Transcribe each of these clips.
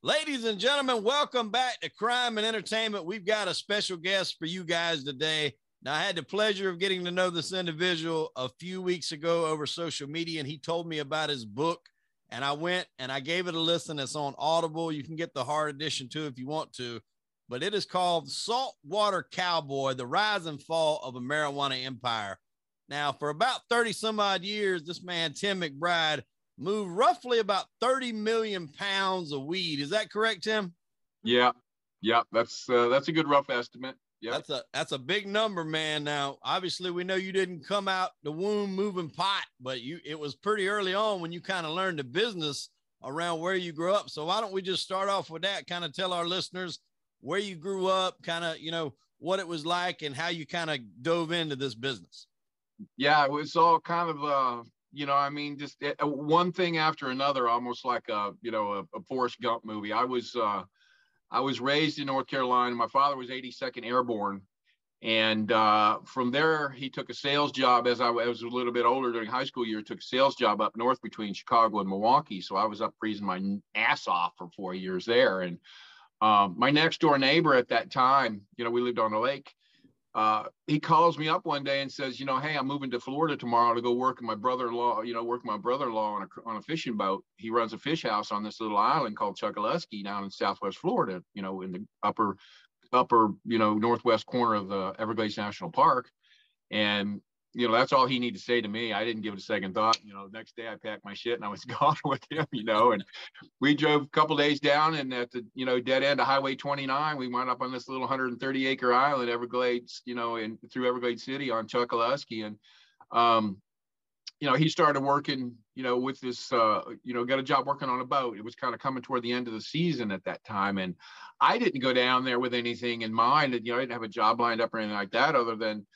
Ladies and gentlemen, welcome back to Crime and Entertainment. We've got a special guest for you guys today. Now, I had the pleasure of getting to know this individual a few weeks ago over social media, and he told me about his book, and I went and I gave it a listen. It's on Audible. You can get the hard edition too if you want to, but it is called Salt Water Cowboy, The Rise and Fall of a Marijuana Empire. Now, for about 30 some odd years, this man, Tim Mcbride, moved roughly about 30 million pounds of weed. Is that correct, Tim? Yeah. That's a good rough estimate. Yeah. That's a big number, man. Now, obviously, we know you didn't come out the womb moving pot, but it was pretty early on when you kind of learned the business around where you grew up. So why don't we just start off with that, kind of tell our listeners where you grew up, kind of, what it was like and how you kind of dove into this business. Yeah, it was all kind of, just one thing after another, almost like a Forrest Gump movie. I was raised in North Carolina. My father was 82nd Airborne. And from there, he took a sales job as I was a little bit older during high school year, took a sales job up north between Chicago and Milwaukee. So I was up freezing my ass off for 4 years there. And my next door neighbor at that time, we lived on the lake. He calls me up one day and says, hey, I'm moving to Florida tomorrow to go work with my brother-in-law, on a fishing boat. He runs a fish house on this little island called Chokoloskee down in Southwest Florida, in the upper, northwest corner of the Everglades National Park. And, that's all he needed to say to me. I didn't give it a second thought. Next day I packed my shit and I was gone with him, and we drove a couple days down, and at the, dead end of Highway 29, we wound up on this little 130-acre island, Everglades, through Everglades City on Chokoloskee. And, he started working, with this, got a job working on a boat. It was kind of coming toward the end of the season at that time. And I didn't go down there with anything in mind. And, I didn't have a job lined up or anything like that, other than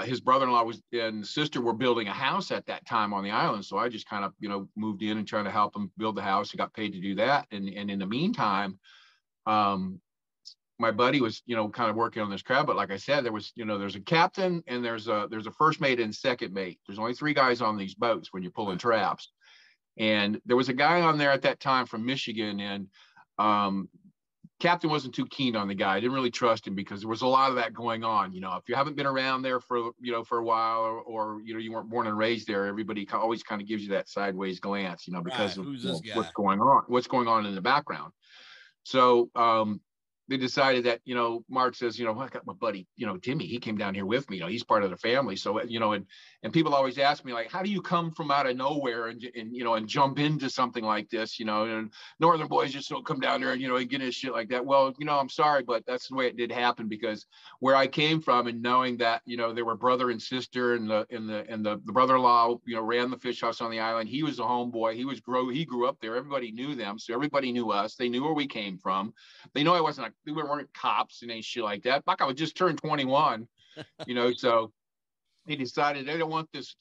his brother-in-law and sister were building a house at that time on the island. So I just kind of, moved in and trying to help them build the house and got paid to do that. And in the meantime, my buddy was, kind of working on this crab. But like I said, there was, there's a captain and there's a first mate and second mate. There's only 3 guys on these boats when you're pulling traps. And there was a guy on there at that time from Michigan, and captain wasn't too keen on the guy. I didn't really trust him because there was a lot of that going on. If you haven't been around there for a while, or you weren't born and raised there, everybody always kind of gives you that sideways glance, because of what's going on in the background. So they decided that, Mark says, I got my buddy, Timmy, he came down here with me, he's part of the family. So, and people always ask me, like, how do you come from out of nowhere and jump into something like this, and Northern boys just don't come down there and, and get into shit like that. Well, I'm sorry, but that's the way it did happen, because where I came from, and knowing that, they were brother and sister, and the brother-in-law, ran the fish house on the island. He was a homeboy. He grew up there. Everybody knew them. So everybody knew us. They knew where we came from. They know we weren't cops and any shit like that. Fuck, I was just turned 21, so he decided they don't want this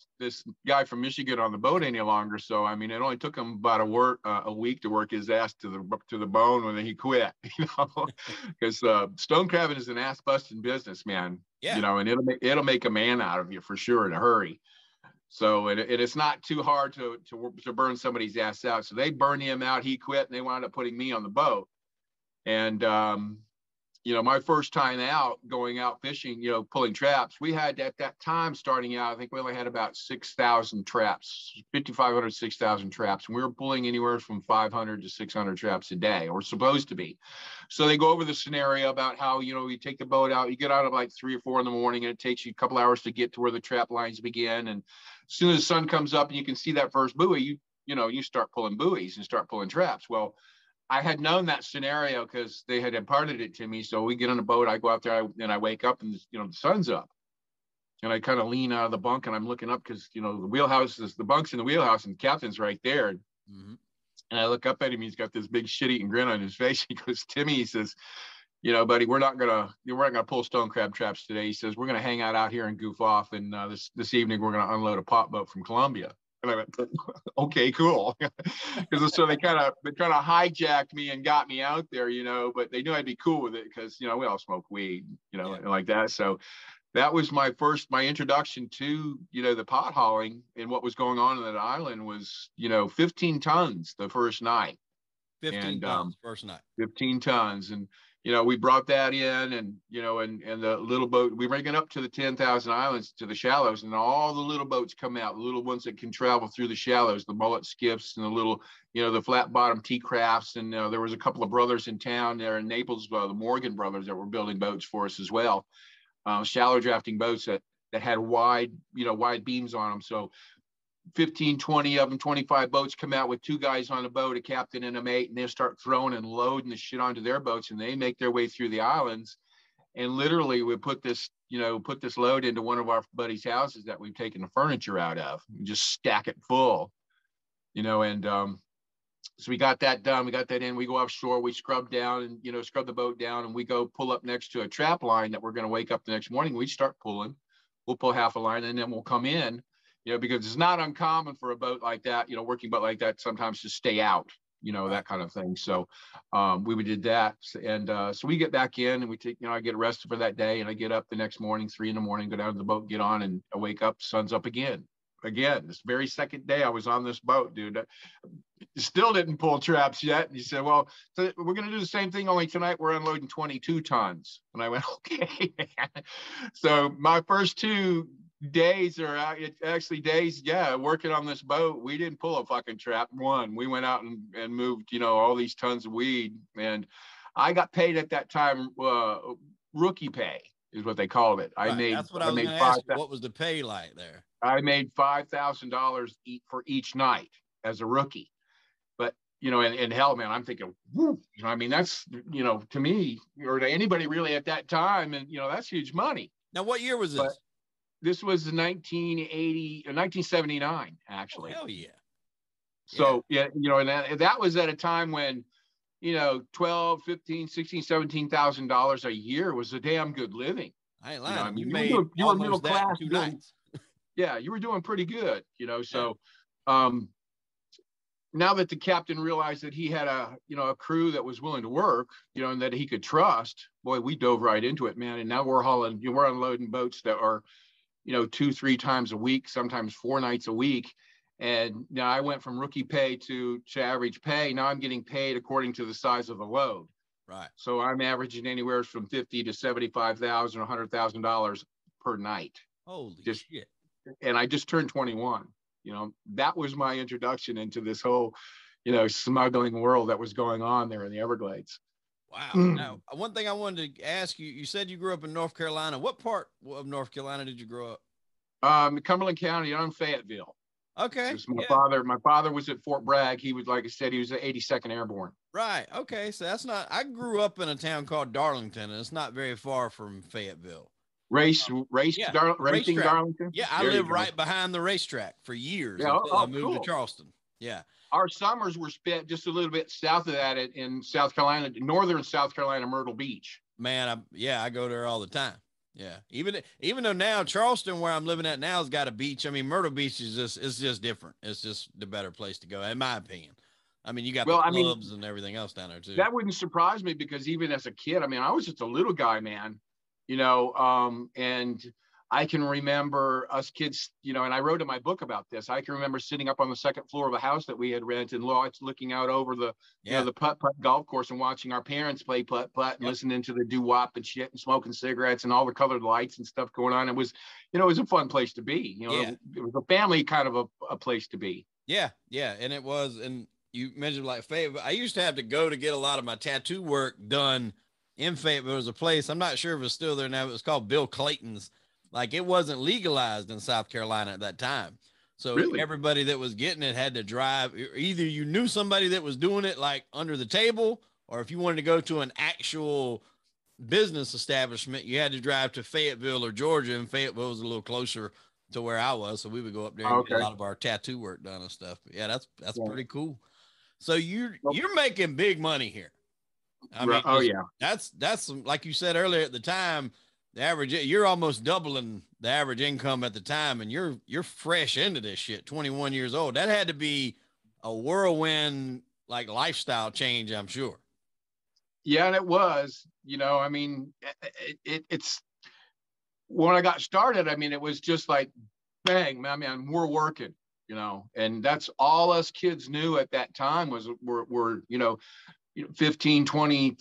guy from Michigan on the boat any longer. So, it only took him about a week to work his ass to the bone when he quit, because stone crabbing is an ass busting business, man. Yeah. And it'll make a man out of you for sure in a hurry. So, and it's not too hard to burn somebody's ass out. So they burned him out. He quit, and they wound up putting me on the boat. And, my first time out, going out fishing, pulling traps, we had at that time starting out, I think we only had about 6,000 traps, 5,500, 6,000 traps. And we were pulling anywhere from 500 to 600 traps a day, or supposed to be. So they go over the scenario about how, you take the boat out, you get out at like 3 or 4 in the morning, and it takes you a couple hours to get to where the trap lines begin. And as soon as the sun comes up and you can see that first buoy, you start pulling buoys and start pulling traps. Well, I had known that scenario because they had imparted it to me. So we get on a boat, I go out there, and I wake up, and the sun's up, and I kind of lean out of the bunk, and I'm looking up because the wheelhouse is the bunk's in the wheelhouse, and the captain's right there. Mm-hmm. And I look up at him. He's got this big shit-eating grin on his face. He goes, Timmy, he says, buddy, we're not gonna pull stone crab traps today. He says, we're gonna hang out here and goof off, and this evening we're gonna unload a pot boat from Colombia. And I went, okay, cool. Because so they kind of hijacked me and got me out there, but they knew I'd be cool with it because, we all smoke weed, and like that. So that was my introduction to, the pot hauling, and what was going on that island was, 15 tons the first night. 15 and tons first night. 15 tons. And, you know, we brought that in, and, you know, and the little boat, we were getting up to the 10,000 islands, to the shallows, and all the little boats come out, the little ones that can travel through the shallows, the mullet skiffs and the little, you know, the flat bottom T crafts. And there was a couple of brothers in town there in Naples, the Morgan brothers, that were building boats for us as well. Shallow drafting boats that had wide beams on them. So 15, 20 of them, 25 boats come out with two guys on a boat, a captain and a mate, and they start throwing and loading the shit onto their boats, and they make their way through the islands. And literally we put this load into one of our buddies' houses that we've taken the furniture out of, and just stack it full, you know. And so we got that done. We got that in. We go offshore, we scrub down and, you know, scrub the boat down, and we go pull up next to a trap line that we're going to wake up the next morning. We start pulling. We'll pull half a line, and then we'll come in, you know, because it's not uncommon for a boat like that, you know, working boat like that, sometimes to stay out, you know, that kind of thing. So we did that. And so we get back in, and we take, you know, I get arrested for that day, and I get up the next morning, 3 a.m, go down to the boat, get on, and I wake up, sun's up again. This very second day I was on this boat, dude. Still didn't pull traps yet. And he said, well, so we're going to do the same thing, only tonight we're unloading 22 tons. And I went, okay, man. So my first 2 days, or actually days, working on this boat, we didn't pull a fucking trap. We went out and moved, you know, all these tons of weed. And I got paid at that time, rookie pay is what they called it. That's what I was going to ask you. What was the pay like there? I made $5,000 for each night as a rookie. But, you know, and hell, man, I'm thinking, whoo, you know, I mean, that's, you know, to me or to anybody really at that time, and, you know, that's huge money. Now, what year was this? But this was 1979, actually. Oh, hell yeah. So, yeah, you know, and that was at a time when, you know, $12, $15, $16, $17,000 a year was a damn good living. I ain't lying. You know, you were middle class. Yeah, you were doing pretty good, you know. So now that the captain realized that he had a crew that was willing to work, you know, and that he could trust, boy, we dove right into it, man. And now we're unloading boats that are, you know, 2-3 times a week, sometimes 4 nights a week. And now I went from rookie pay to average pay. Now I'm getting paid according to the size of the load. Right. So I'm averaging anywhere from $50,000 to $75,000, $100,000 per night. Holy shit. And I just turned 21. You know, that was my introduction into this whole, you know, smuggling world that was going on there in the Everglades. Wow. Now, one thing I wanted to ask you, you said you grew up in North Carolina. What part of North Carolina did you grow up? Cumberland County, on Fayetteville. Okay. My father was at Fort Bragg. He was, like I said, he was at 82nd Airborne. Right. Okay. So I grew up in a town called Darlington, and it's not very far from Fayetteville. Racing Darlington. Yeah, I lived right behind the racetrack for years until I moved to Charleston. Yeah. Our summers were spent just a little bit south of that in South Carolina, northern South Carolina, Myrtle Beach. Man, I go there all the time. Yeah. Even though now Charleston, where I'm living at now, has got a beach. I mean, Myrtle Beach is just different. It's just the better place to go, in my opinion. I mean, you got the clubs and everything else down there too. That wouldn't surprise me, because even as a kid, I mean, I was just a little guy, man, you know, and I can remember us kids, you know, and I wrote in my book about this. I can remember sitting up on the second floor of a house that we had rented in Lawrence, looking out over the, you know, the putt-putt golf course, and watching our parents play putt-putt and listening to the doo-wop and shit and smoking cigarettes and all the colored lights and stuff going on. It was, you know, it was a fun place to be. You know, it was a family kind of a place to be. Yeah. Yeah. And it was, and you mentioned like Fayetteville. I used to have to go to get a lot of my tattoo work done in Fayetteville. There was a place, I'm not sure if it's still there now, it was called Bill Clayton's. Like, it wasn't legalized in South Carolina at that time. So everybody that was getting it had to drive. Either you knew somebody that was doing it like under the table, or if you wanted to go to an actual business establishment, you had to drive to Fayetteville or Georgia, and Fayetteville was a little closer to where I was. So we would go up there and get a lot of our tattoo work done and stuff. But yeah, that's pretty cool. So you're making big money here. I mean, that's like you said earlier, at the time, the average, you're almost doubling the average income at the time, and you're fresh into this shit, 21 years old. That had to be a whirlwind, like, lifestyle change, I'm sure. Yeah, and it was, you know, I mean, it's when I got started, I mean, it was just like, bang, man, we're working. you know, and that's all us kids knew at that time were, you know, 15, 20,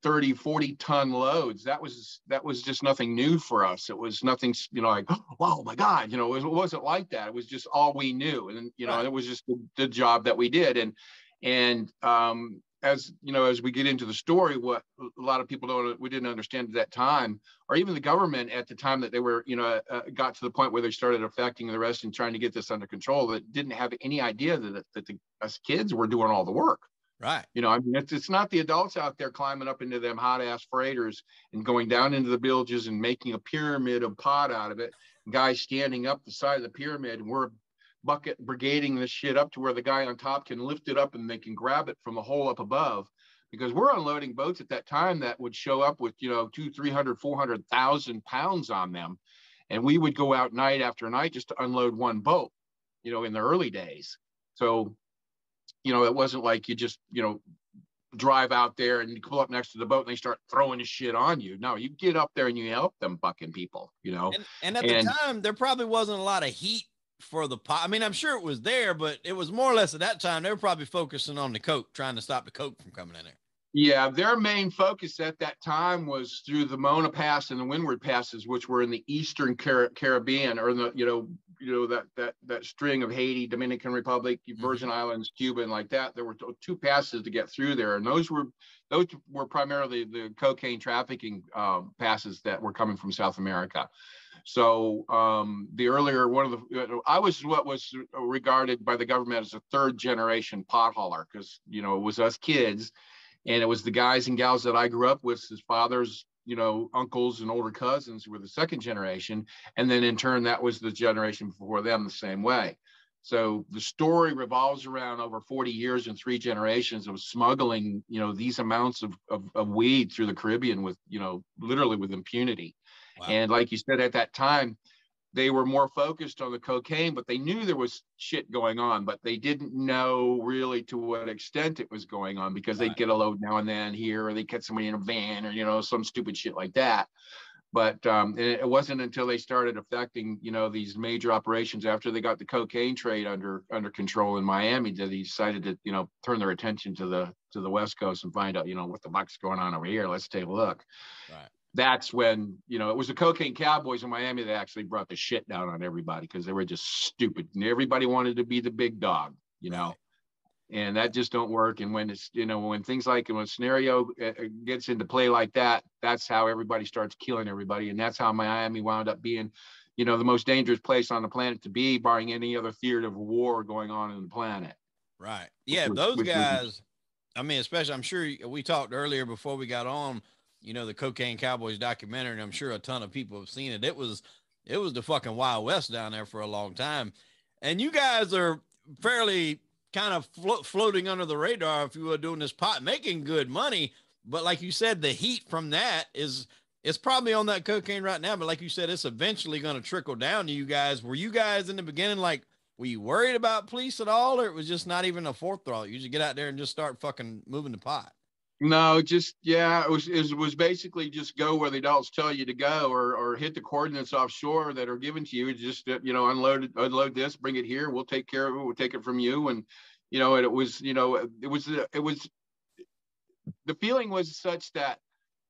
30, 40 ton loads. That was just nothing new for us. It was nothing, you know, like, oh my God, you know, it wasn't like that. It was just all we knew. And, you know, and it was just the job that we did. And as you know, as we get into the story, what a lot of people we didn't understand at that time, or even the government at the time that they were, you know, got to the point where they started affecting the rest and trying to get this under control, that didn't have any idea that us kids were doing all the work. Right. You know, I mean, it's not the adults out there climbing up into them hot ass freighters and going down into the bilges and making a pyramid of pot out of it. Guys standing up the side of the pyramid, and we're bucket brigading this shit up to where the guy on top can lift it up and they can grab it from the hole up above. Because we're unloading boats at that time that would show up with, you know, 200, 300, 400,000 pounds on them. And we would go out night after night just to unload one boat, you know, in the early days. So, you know, it wasn't like you just, you know, drive out there and you pull up next to the boat and they start throwing the shit on you. No, you get up there and you help them fucking people, you know. And at the time, there probably wasn't a lot of heat for the pot. I mean, I'm sure it was there, but it was more or less at that time, they were probably focusing on the coke, trying to stop the coke from coming in there. Yeah, their main focus at that time was through the Mona Pass and the Windward Passes, which were in the Eastern Caribbean, or the that string of Haiti, Dominican Republic, Virgin Islands, Cuba, and like that. There were two passes to get through there, and those were primarily the cocaine trafficking passes that were coming from South America. So the earlier I was what was regarded by the government as a third generation pot hauler, because, you know, it was us kids. And it was the guys and gals that I grew up with, his fathers, you know, uncles and older cousins were the second generation. And then in turn, that was the generation before them the same way. So the story revolves around over 40 years and 3 generations of smuggling, you know, these amounts of weed through the Caribbean with, you know, literally with impunity. Wow. And like you said, at that time, they were more focused on the cocaine, but they knew there was shit going on, but they didn't know really to what extent it was going on, because they'd get a load now and then here, or they'd get somebody in a van, or, you know, some stupid shit like that. But it wasn't until they started affecting, you know, these major operations after they got the cocaine trade under control in Miami that they decided to, you know, turn their attention to the West Coast and find out, you know, what the fuck's going on over here. Let's take a look. Right. That's when, you know, it was the cocaine cowboys in Miami that actually brought the shit down on everybody, because they were just stupid and everybody wanted to be the big dog, you know, and that just don't work. And when it's, you know, when things like, when a scenario gets into play like that, that's how everybody starts killing everybody. And that's how Miami wound up being, you know, the most dangerous place on the planet to be, barring any other theater of war going on in the planet. Right. Yeah. Those guys, I mean, especially, I'm sure we talked earlier before we got on, you know, the Cocaine Cowboys documentary, and I'm sure a ton of people have seen it. It was the fucking Wild West down there for a long time. And you guys are fairly kind of floating under the radar, if you were doing this pot, making good money. But like you said, the heat from that it's probably on that cocaine right now. But like you said, it's eventually going to trickle down to you guys. Were you guys in the beginning, like, were you worried about police at all, or it was just not even a forethought? You just get out there and just start fucking moving the pot? No, just, yeah, it was basically just go where the adults tell you to go, or hit the coordinates offshore that are given to you. Just, you know, unload this, bring it here. We'll take care of it. We'll take it from you. And, you know, and it was, you know, the feeling was such that,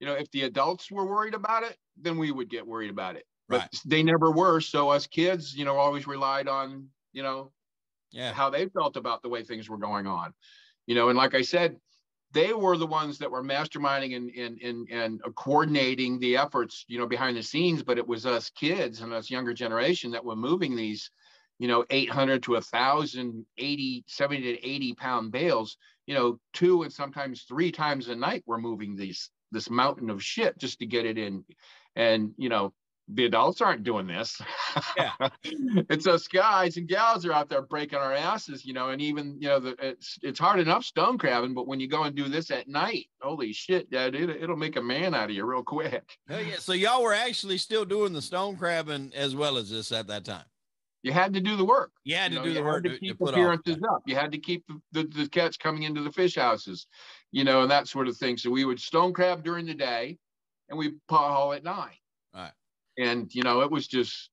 you know, if the adults were worried about it, then we would get worried about it. But they never were. So us kids, you know, always relied on, you know, how they felt about the way things were going on, you know. And like I said, they were the ones that were masterminding and coordinating the efforts, you know, behind the scenes. But it was us kids and us younger generation that were moving these, you know, 800 to 1,000, 70 to 80 pound bales, you know, 2 and sometimes 3 times a night. We're moving this mountain of shit just to get it in. And, you know, the adults aren't doing this. Yeah. It's us guys and gals are out there breaking our asses, you know. And even, you know, it's hard enough stone crabbing, but when you go and do this at night, holy shit, Dad, it'll make a man out of you real quick. Oh yeah. So y'all were actually still doing the stone crabbing as well as this at that time? You had to do the work. You had to do the work to keep appearances up. You had to keep the catch coming into the fish houses, you know, and that sort of thing. So we would stone crab during the day and we pot haul at night. Right. And, you know, it was just,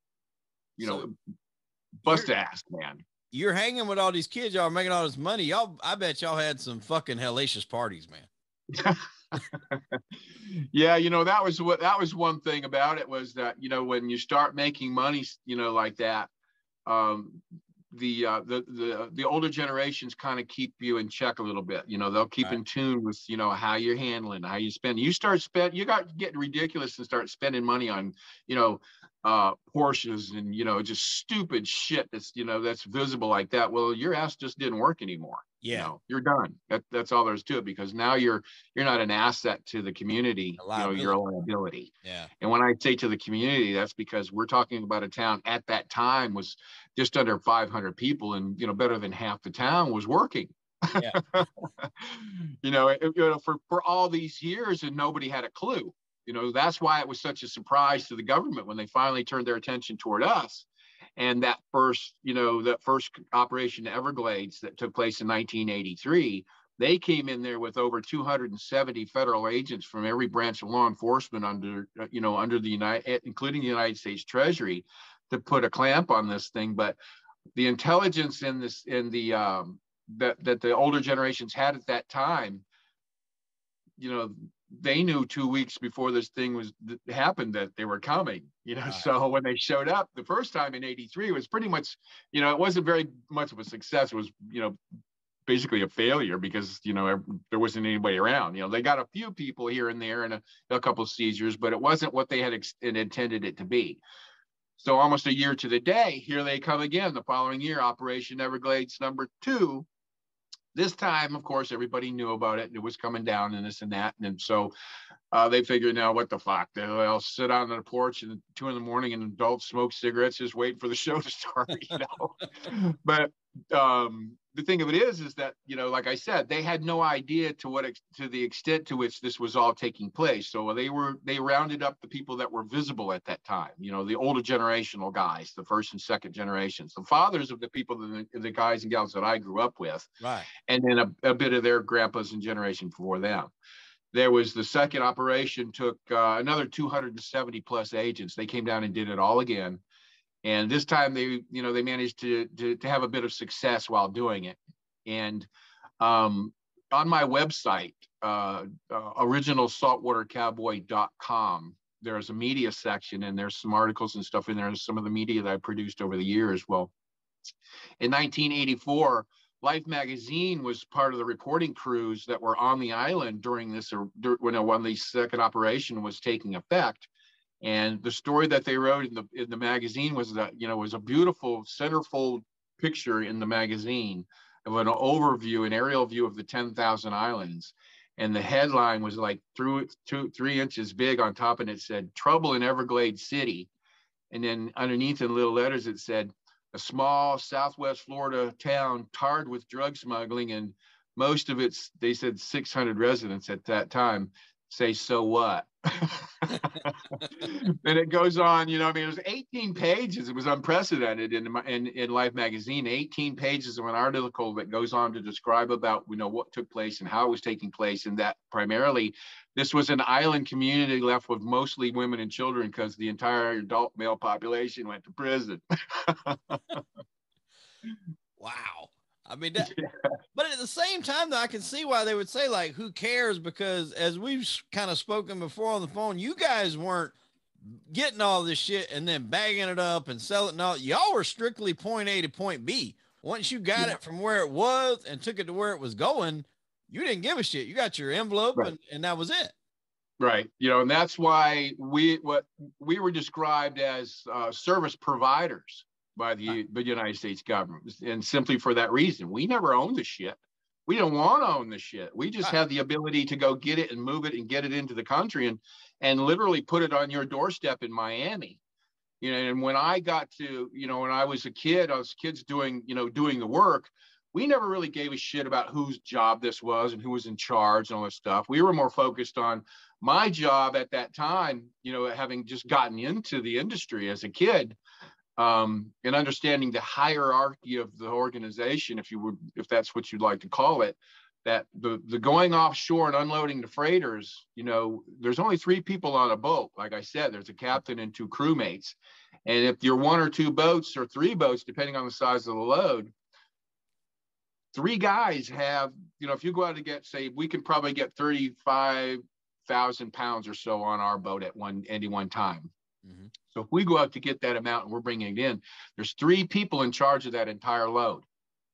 you know, bust ass, man. you're hanging with all these kids, y'all are making all this money. Y'all, I bet y'all had some fucking hellacious parties, man. Yeah, that was one thing about it, was that, when you start making money, like that, um, the older generations kind of keep you in check a little bit. They'll keep in tune with, how you're handling, how you spend. You got getting ridiculous and start spending money on, Porsches and, just stupid shit that's visible like that. Well, your ass just didn't work anymore. Yeah. You're done. That's all there is to it, because now you're not an asset to the community. You're a liability. Yeah. And when I say to the community, that's because we're talking about a town at that time was just under 500 people, and better than half the town was working. Yeah. For all these years, and nobody had a clue. That's why it was such a surprise to the government when they finally turned their attention toward us. And that first Operation Everglades that took place in 1983, they came in there with over 270 federal agents from every branch of law enforcement under including the United States Treasury, to put a clamp on this thing. But the intelligence that the older generations had at that time, they knew 2 weeks before this thing happened that they were coming, Right. So when they showed up the first time in 83, it was pretty much, it wasn't very much of a success. It was, basically a failure, because, there wasn't anybody around. They got a few people here and there and a couple of seizures, but it wasn't what they had intended it to be. So almost a year to the day, here they come again the following year, Operation Everglades #2. This time, of course, everybody knew about it. It was coming down and this and that. And so they figured, now what the fuck? They'll sit on the porch at 2 a.m. and adults smoke cigarettes, just waiting for the show to start, But the thing of it is that, like I said, they had no idea to the extent to which this was all taking place. So they rounded up the people that were visible at that time, the older generational guys, the first and second generations, the fathers of the people, the guys and gals that I grew up with, right, and then a bit of their grandpas and generation before them. There was the second operation, took another 270 plus agents. They came down and did it all again. And this time they managed to have a bit of success while doing it. And on my website, originalsaltwatercowboy.com, there's a media section, and there's some articles and stuff in there, some of the media that I produced over the years. Well, in 1984, Life magazine was part of the reporting crews that were on the island during this, when the second operation was taking effect. And the story that they wrote in the magazine was that, was a beautiful centerfold picture in the magazine of an overview, an aerial view of the 10,000 islands. And the headline was like 3 inches big on top, and it said, "Trouble in Everglades City." And then underneath in little letters, it said, "A small Southwest Florida town tarred with drug smuggling, and most of its," they said, 600 residents at that time, say, "So what?" And it goes on, it was 18 pages. It was unprecedented in Life magazine, 18 pages of an article that goes on to describe about, what took place and how it was taking place. And that primarily this was an island community left with mostly women and children, because the entire adult male population went to prison. Wow. I mean, but at the same time, though, I can see why they would say, like, who cares? Because as we've kind of spoken before on the phone, you guys weren't getting all this shit and then bagging it up and selling it all. Y'all were strictly point A to point B. Once you got it from where it was and took it to where it was going, you didn't give a shit. You got your envelope, right, and that was it. Right. And that's why we were described as service providers by the United States government. And simply for that reason, we never owned the shit. We don't want to own the shit. We just have the ability to go get it and move it and get it into the country and literally put it on your doorstep in Miami. And when I got to, when I was a kid, kids doing the work, we never really gave a shit about whose job this was and who was in charge and all this stuff. We were more focused on my job at that time, having just gotten into the industry as a kid, and understanding the hierarchy of the organization, if that's what you'd like to call it, that the going offshore and unloading the freighters, there's only 3 people on a boat. Like I said, there's a captain and 2 crewmates. And if you're 1 or 2 boats or 3 boats, depending on the size of the load, three guys have, if you go out to get, say, we can probably get 35,000 pounds or so on our boat at any one time. Mm-hmm. So if we go out to get that amount and we're bringing it in, there's three people in charge of that entire load.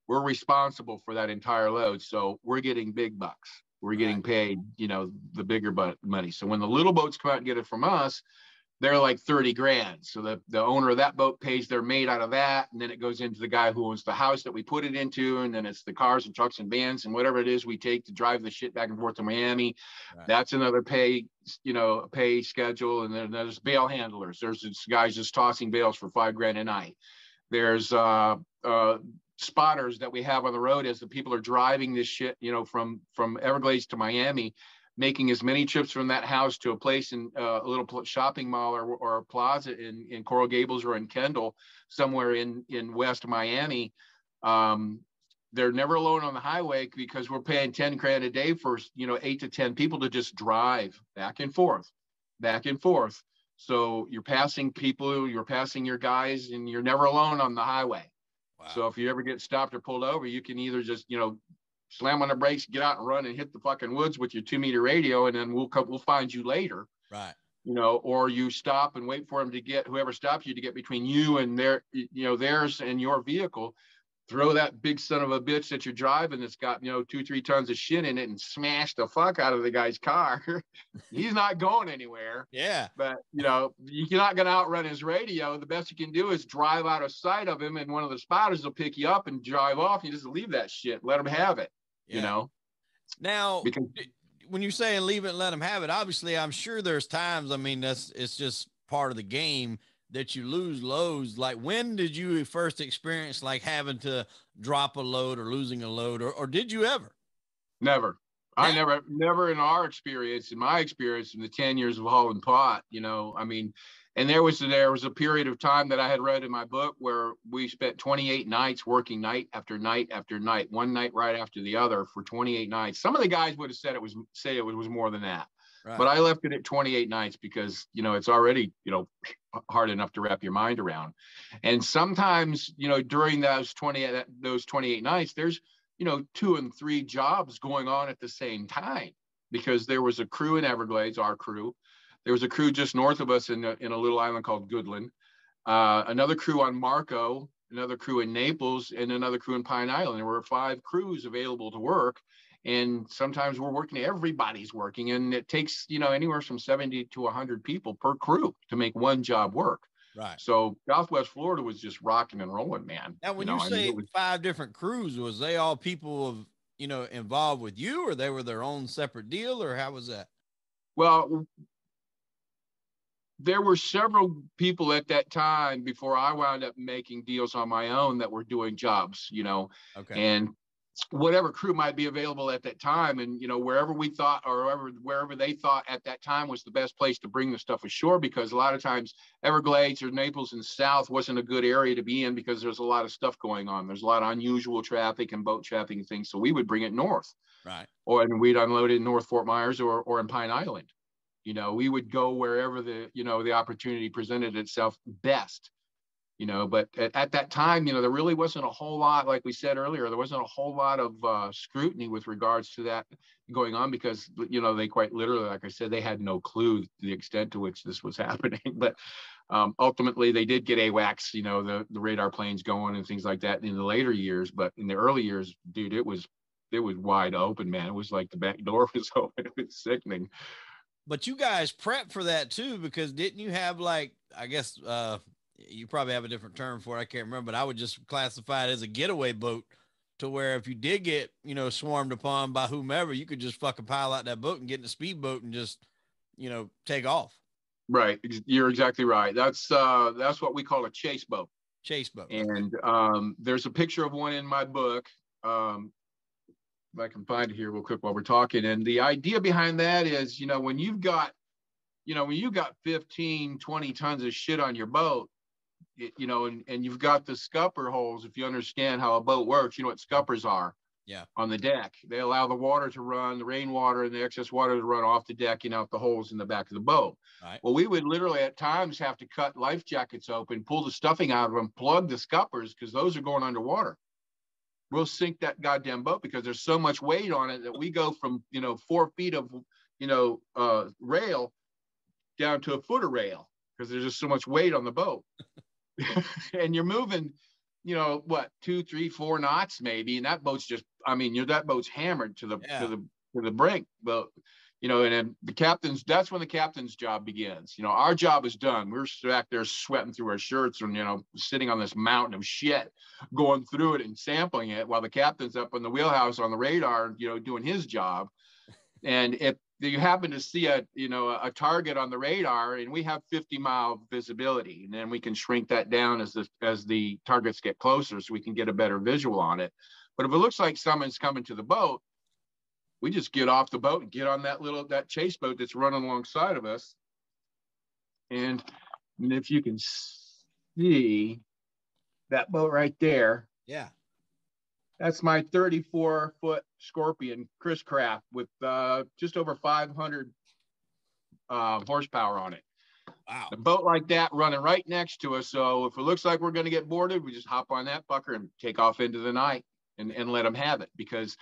We're responsible for that entire load. So we're getting big bucks. We're getting paid, the bigger money. So when the little boats come out and get it from us, they're like 30 grand. So the owner of that boat pays their mate out of that. And then it goes into the guy who owns the house that we put it into. And then it's the cars and trucks and vans and whatever it is we take to drive the shit back and forth to Miami. Right. That's another pay schedule. And then there's bail handlers. There's guys just tossing bales for $5 grand a night. There's spotters that we have on the road as the people are driving this shit, from Everglades to Miami, making as many trips from that house to a place in a little shopping mall or a plaza in Coral Gables or in Kendall, somewhere in West Miami. They're never alone on the highway because we're paying 10 grand a day for, 8 to 10 people to just drive back and forth. So you're passing people, you're passing your guys, and you're never alone on the highway. Wow. So if you ever get stopped or pulled over, you can either just, slam on the brakes, get out and run and hit the fucking woods with your 2-meter radio, and then we'll find you later. Right. Or you stop and wait for them to get, whoever stops you, to get between you and theirs and your vehicle. Throw that big son of a bitch that you're driving that's got, 2-3 tons of shit in it and smash the fuck out of the guy's car. He's not going anywhere. Yeah. But, you're not going to outrun his radio. The best you can do is drive out of sight of him, and one of the spotters will pick you up and drive off. You just leave that shit. Let him have it, Now, because when you're saying leave it and let him have it, obviously, I'm sure there's times, it's just part of the game that you lose loads. Like, when did you first experience like having to drop a load or losing a load, or did you ever? Never. I never in my experience, in the 10 years of hauling pot, and there was a period of time that I had read in my book where we spent 28 nights working night after night after night, one night right after the other for 28 nights. Some of the guys would have said it was more than that. Right. But I left it at 28 nights because, it's already, hard enough to wrap your mind around. And sometimes, during those 28 nights, there's, 2 and 3 jobs going on at the same time, because there was a crew in Everglades, our crew. There was a crew just north of us in a little island called Goodland, another crew on Marco, another crew in Naples, and another crew in Pine Island. There were 5 crews available to work. And sometimes we're working, everybody's working, and it takes, anywhere from 70 to 100 people per crew to make one job work. Right. So Southwest Florida was just rocking and rolling, man. Now, when you say 5 different crews, was they all people of, involved with you, or they were their own separate deal, or how was that? Well, there were several people at that time before I wound up making deals on my own that were doing jobs, Okay. And whatever crew might be available at that time, and wherever we thought, or wherever they thought at that time was the best place to bring the stuff ashore, because a lot of times Everglades or Naples and South wasn't a good area to be in because there's a lot of stuff going on. There's a lot of unusual traffic and boat traffic and things, so we would bring it north, right? And we'd unload it in North Fort Myers or in Pine Island. We would go wherever the opportunity presented itself best. But at that time, there really wasn't a whole lot, like we said earlier, there wasn't a whole lot of scrutiny with regards to that going on, because, they quite literally, like I said, they had no clue the extent to which this was happening. But ultimately, they did get AWACS, the radar planes going and things like that in the later years. But in the early years, dude, it was wide open, man. It was like the back door was open. It was sickening. But you guys prepped for that too, because didn't you have, like, I guess, you probably have a different term for it, I can't remember, but I would just classify it as a getaway boat, to where if you did get, swarmed upon by whomever, you could just fucking pile out that boat and get in a speedboat and just, take off. Right. You're exactly right. That's what we call a chase boat. Chase boat. And there's a picture of one in my book. If I can find it here real quick while we're talking. And the idea behind that is, when you've got 15, 20 tons of shit on your boat, and you've got the scupper holes. If you understand how a boat works, you know what scuppers are. Yeah. On the deck, they allow the water to run, the rainwater and the excess water to run off the deck and out the holes in the back of the boat. Right. Well, we would literally at times have to cut life jackets open, pull the stuffing out of them, plug the scuppers, because those are going underwater. we'll sink that goddamn boat because there's so much weight on it that we go from, 4 feet of, rail down to a foot of rail because there's just so much weight on the boat. And you're moving, what, 2, 3, 4 knots maybe, and that boat's just, that boat's hammered to the brink. But and then that's when the captain's job begins. Our job is done. We're back there sweating through our shirts and sitting on this mountain of shit, going through it and sampling it, while the captain's up in the wheelhouse on the radar, doing his job. And if you happen to see a target on the radar, and we have 50-mile visibility, and then we can shrink that down as the targets get closer, so we can get a better visual on it. But if it looks like someone's coming to the boat, we just get off the boat and get on that chase boat that's running alongside of us. And if you can see that boat right there, yeah, that's my 34-foot Scorpion Chris Craft with just over 500 horsepower on it. Wow. A boat like that running right next to us. So if it looks like we're going to get boarded, we just hop on that fucker and take off into the night and let them have it. Because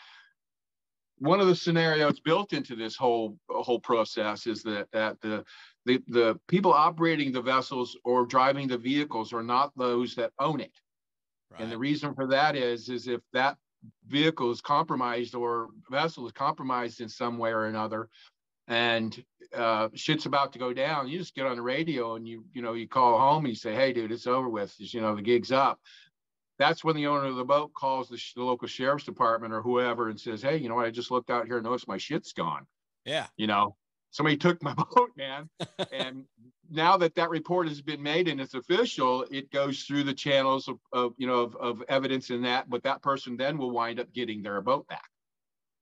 one of the scenarios built into this whole process is that the people operating the vessels or driving the vehicles are not those that own it. Right. And the reason for that is if that vehicle is compromised or vessel is compromised in some way or another, and shit's about to go down, you just get on the radio and you call home and you say, hey dude, it's over with, the gig's up. That's when the owner of the boat calls the local sheriff's department or whoever and says, hey, you know what, I just looked out here and noticed my shit's gone. Yeah. Somebody took my boat, man. And now that report has been made and it's official, it goes through the channels of evidence in that, but that person then will wind up getting their boat back.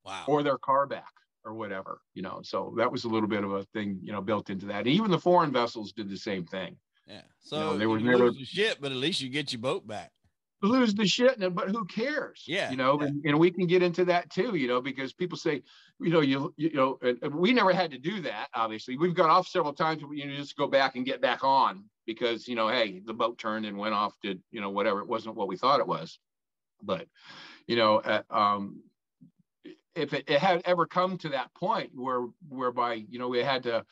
Wow. Or their car back or whatever, so that was a little bit of a thing, built into that. And even the foreign vessels did the same thing. Yeah. So they were you never lose the shit, but at least you get your boat back. Lose the shit, but who cares? Yeah. And we can get into that too, because people say, we never had to do that. Obviously, we've gone off several times. Just go back and get back on because hey, the boat turned and went off to whatever. It wasn't what we thought it was. But if it had ever come to that point whereby we had to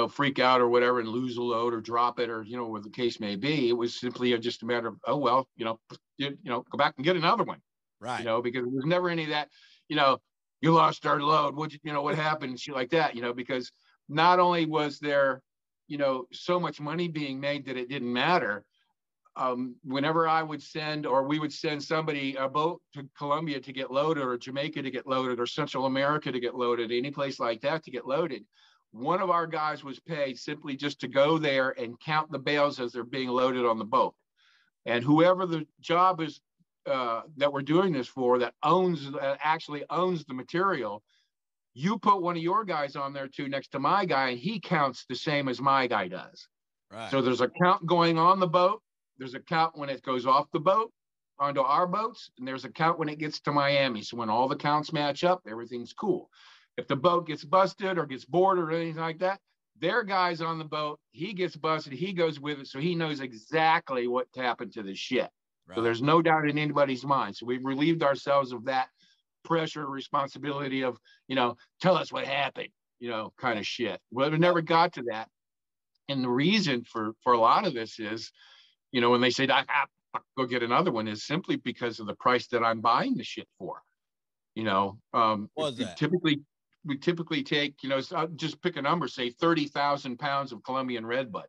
freak out or whatever and lose a load or drop it or what the case may be, it was simply just a matter of, oh well, go back and get another one, right? Because there's never any of that, you lost our load, what happened and shit like that, because not only was there so much money being made that it didn't matter. Whenever we would send somebody a boat to Colombia to get loaded, or Jamaica to get loaded, or Central America to get loaded, any place like that to get loaded, one of our guys was paid simply just to go there and count the bales as they're being loaded on the boat. And whoever the job is that we're doing this for, that actually owns the material, you put one of your guys on there too next to my guy, and he counts the same as my guy does. Right. So there's a count going on the boat. There's a count when it goes off the boat onto our boats, and there's a count when it gets to Miami. So when all the counts match up, everything's cool. If the boat gets busted or gets boarded or anything like that, their guy's on the boat, he gets busted, he goes with it, so he knows exactly what happened to the shit. Right. So there's no doubt in anybody's mind. So we've relieved ourselves of that pressure, responsibility of, tell us what happened, kind of shit. Well, we never got to that. And the reason for a lot of this is, when they say, go get another one, is simply because of the price that I'm buying the shit for. We typically take, just pick a number, say 30,000 pounds of Colombian redbud.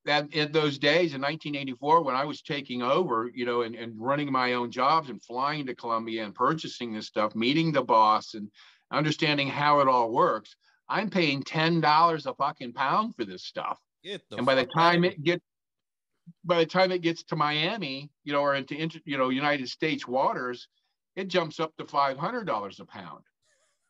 In those days in 1984, when I was taking over, and running my own jobs and flying to Colombia and purchasing this stuff, meeting the boss and understanding how it all works, I'm paying $10 a fucking pound for this stuff. And by the time it gets to Miami, or into United States waters, it jumps up to $500 a pound.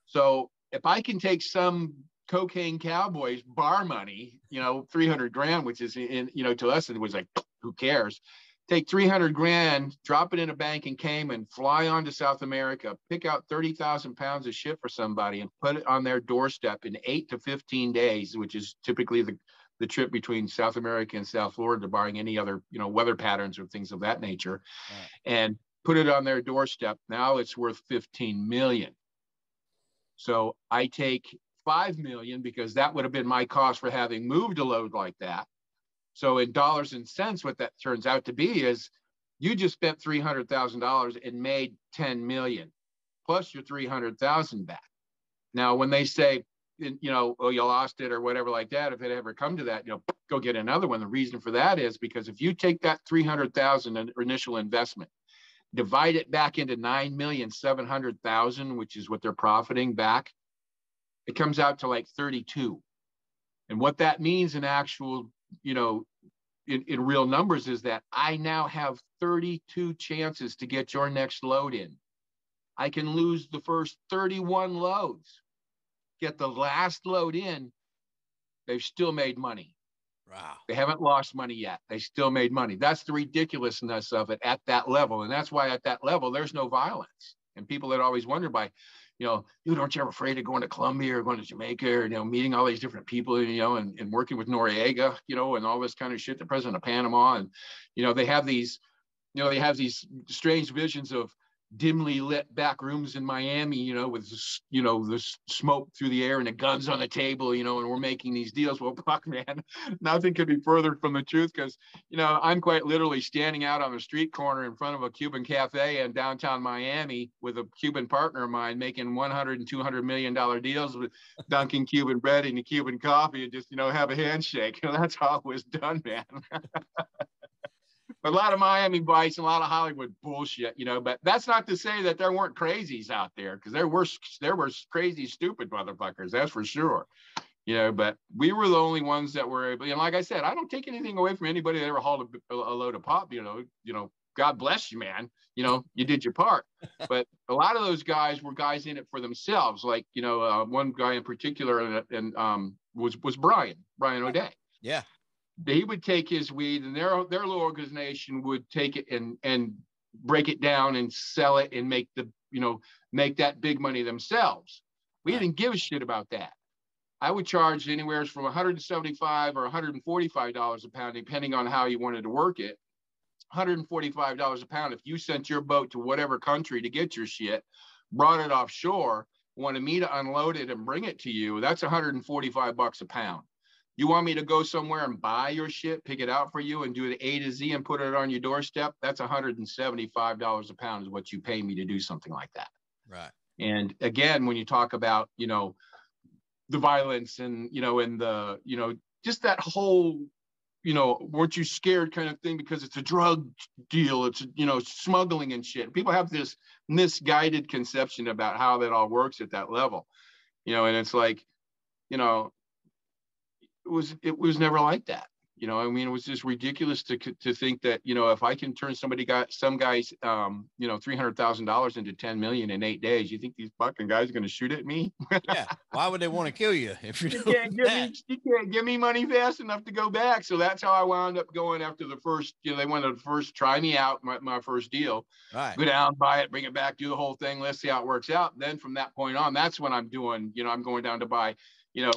So if I can take some cocaine cowboys bar money, 300 grand, which is to us, it was like, who cares? Take 300 grand, drop it in a bank in Cayman, fly on to South America, pick out 30,000 pounds of shit for somebody and put it on their doorstep in 8 to 15 days, which is typically the trip between South America and South Florida, barring any other, weather patterns or things of that nature. Right. And put it on their doorstep. Now it's worth 15 million. So I take 5 million because that would have been my cost for having moved a load like that. So in dollars and cents, what that turns out to be is you just spent $300,000 and made 10 million plus your 300,000 back. Now, when they say, oh, you lost it or whatever like that, if it ever come to that, go get another one. The reason for that is because if you take that 300,000 initial investment, divide it back into 9,700,000, which is what they're profiting back, it comes out to like 32. And what that means in actual, in real numbers is that I now have 32 chances to get your next load in. I can lose the first 31 loads, get the last load in. They've still made money. Wow. They haven't lost money yet. They still made money. That's the ridiculousness of it at that level. And that's why at that level, there's no violence. And people that always wonder by, aren't you ever afraid of going to Colombia or going to Jamaica or, meeting all these different people, and working with Noriega, and all this kind of shit, the president of Panama. And, they have these strange visions of dimly lit back rooms in Miami, with the smoke through the air and the guns on the table, and we're making these deals. Well, fuck, man, nothing could be further from the truth because, I'm quite literally standing out on a street corner in front of a Cuban cafe in downtown Miami with a Cuban partner of mine making $100 and $200 million deals with dunking Cuban bread into Cuban coffee and just, have a handshake. That's how it was done, man. A lot of Miami Vice and a lot of Hollywood bullshit, but that's not to say that there weren't crazies out there, because there were crazy, stupid motherfuckers, that's for sure. But we were the only ones that were able, and like I said, I don't take anything away from anybody that ever hauled a load of pop, God bless you, man. You did your part. But a lot of those guys were guys in it for themselves. Like, one guy in particular was Brian O'Day. Yeah. He would take his weed, and their little organization would take it and break it down and sell it and make that big money themselves. We didn't give a shit about that. I would charge anywhere from $175 or $145 a pound, depending on how you wanted to work it. $145 a pound. If you sent your boat to whatever country to get your shit, brought it offshore, wanted me to unload it and bring it to you, that's $145 a pound. You want me to go somewhere and buy your shit, pick it out for you and do the A to Z and put it on your doorstep? That's $175 a pound is what you pay me to do something like that. Right. And again, when you talk about, the violence and, and the, just that whole, weren't you scared kind of thing because it's a drug deal, it's, smuggling and shit. People have this misguided conception about how that all works at that level, and it's like, it was never like that. It was just ridiculous to think that, if I can turn some guys, $300,000 into 10 million in 8 days, you think these fucking guys are going to shoot at me? Yeah. Why would they want to kill you if you can't give me money fast enough to go back? So that's how I wound up going after the first, they wanted to first try me out, my first deal, right. Go down, buy it, bring it back, do the whole thing. Let's see how it works out. Then from that point on, that's when I'm doing, I'm going down to buy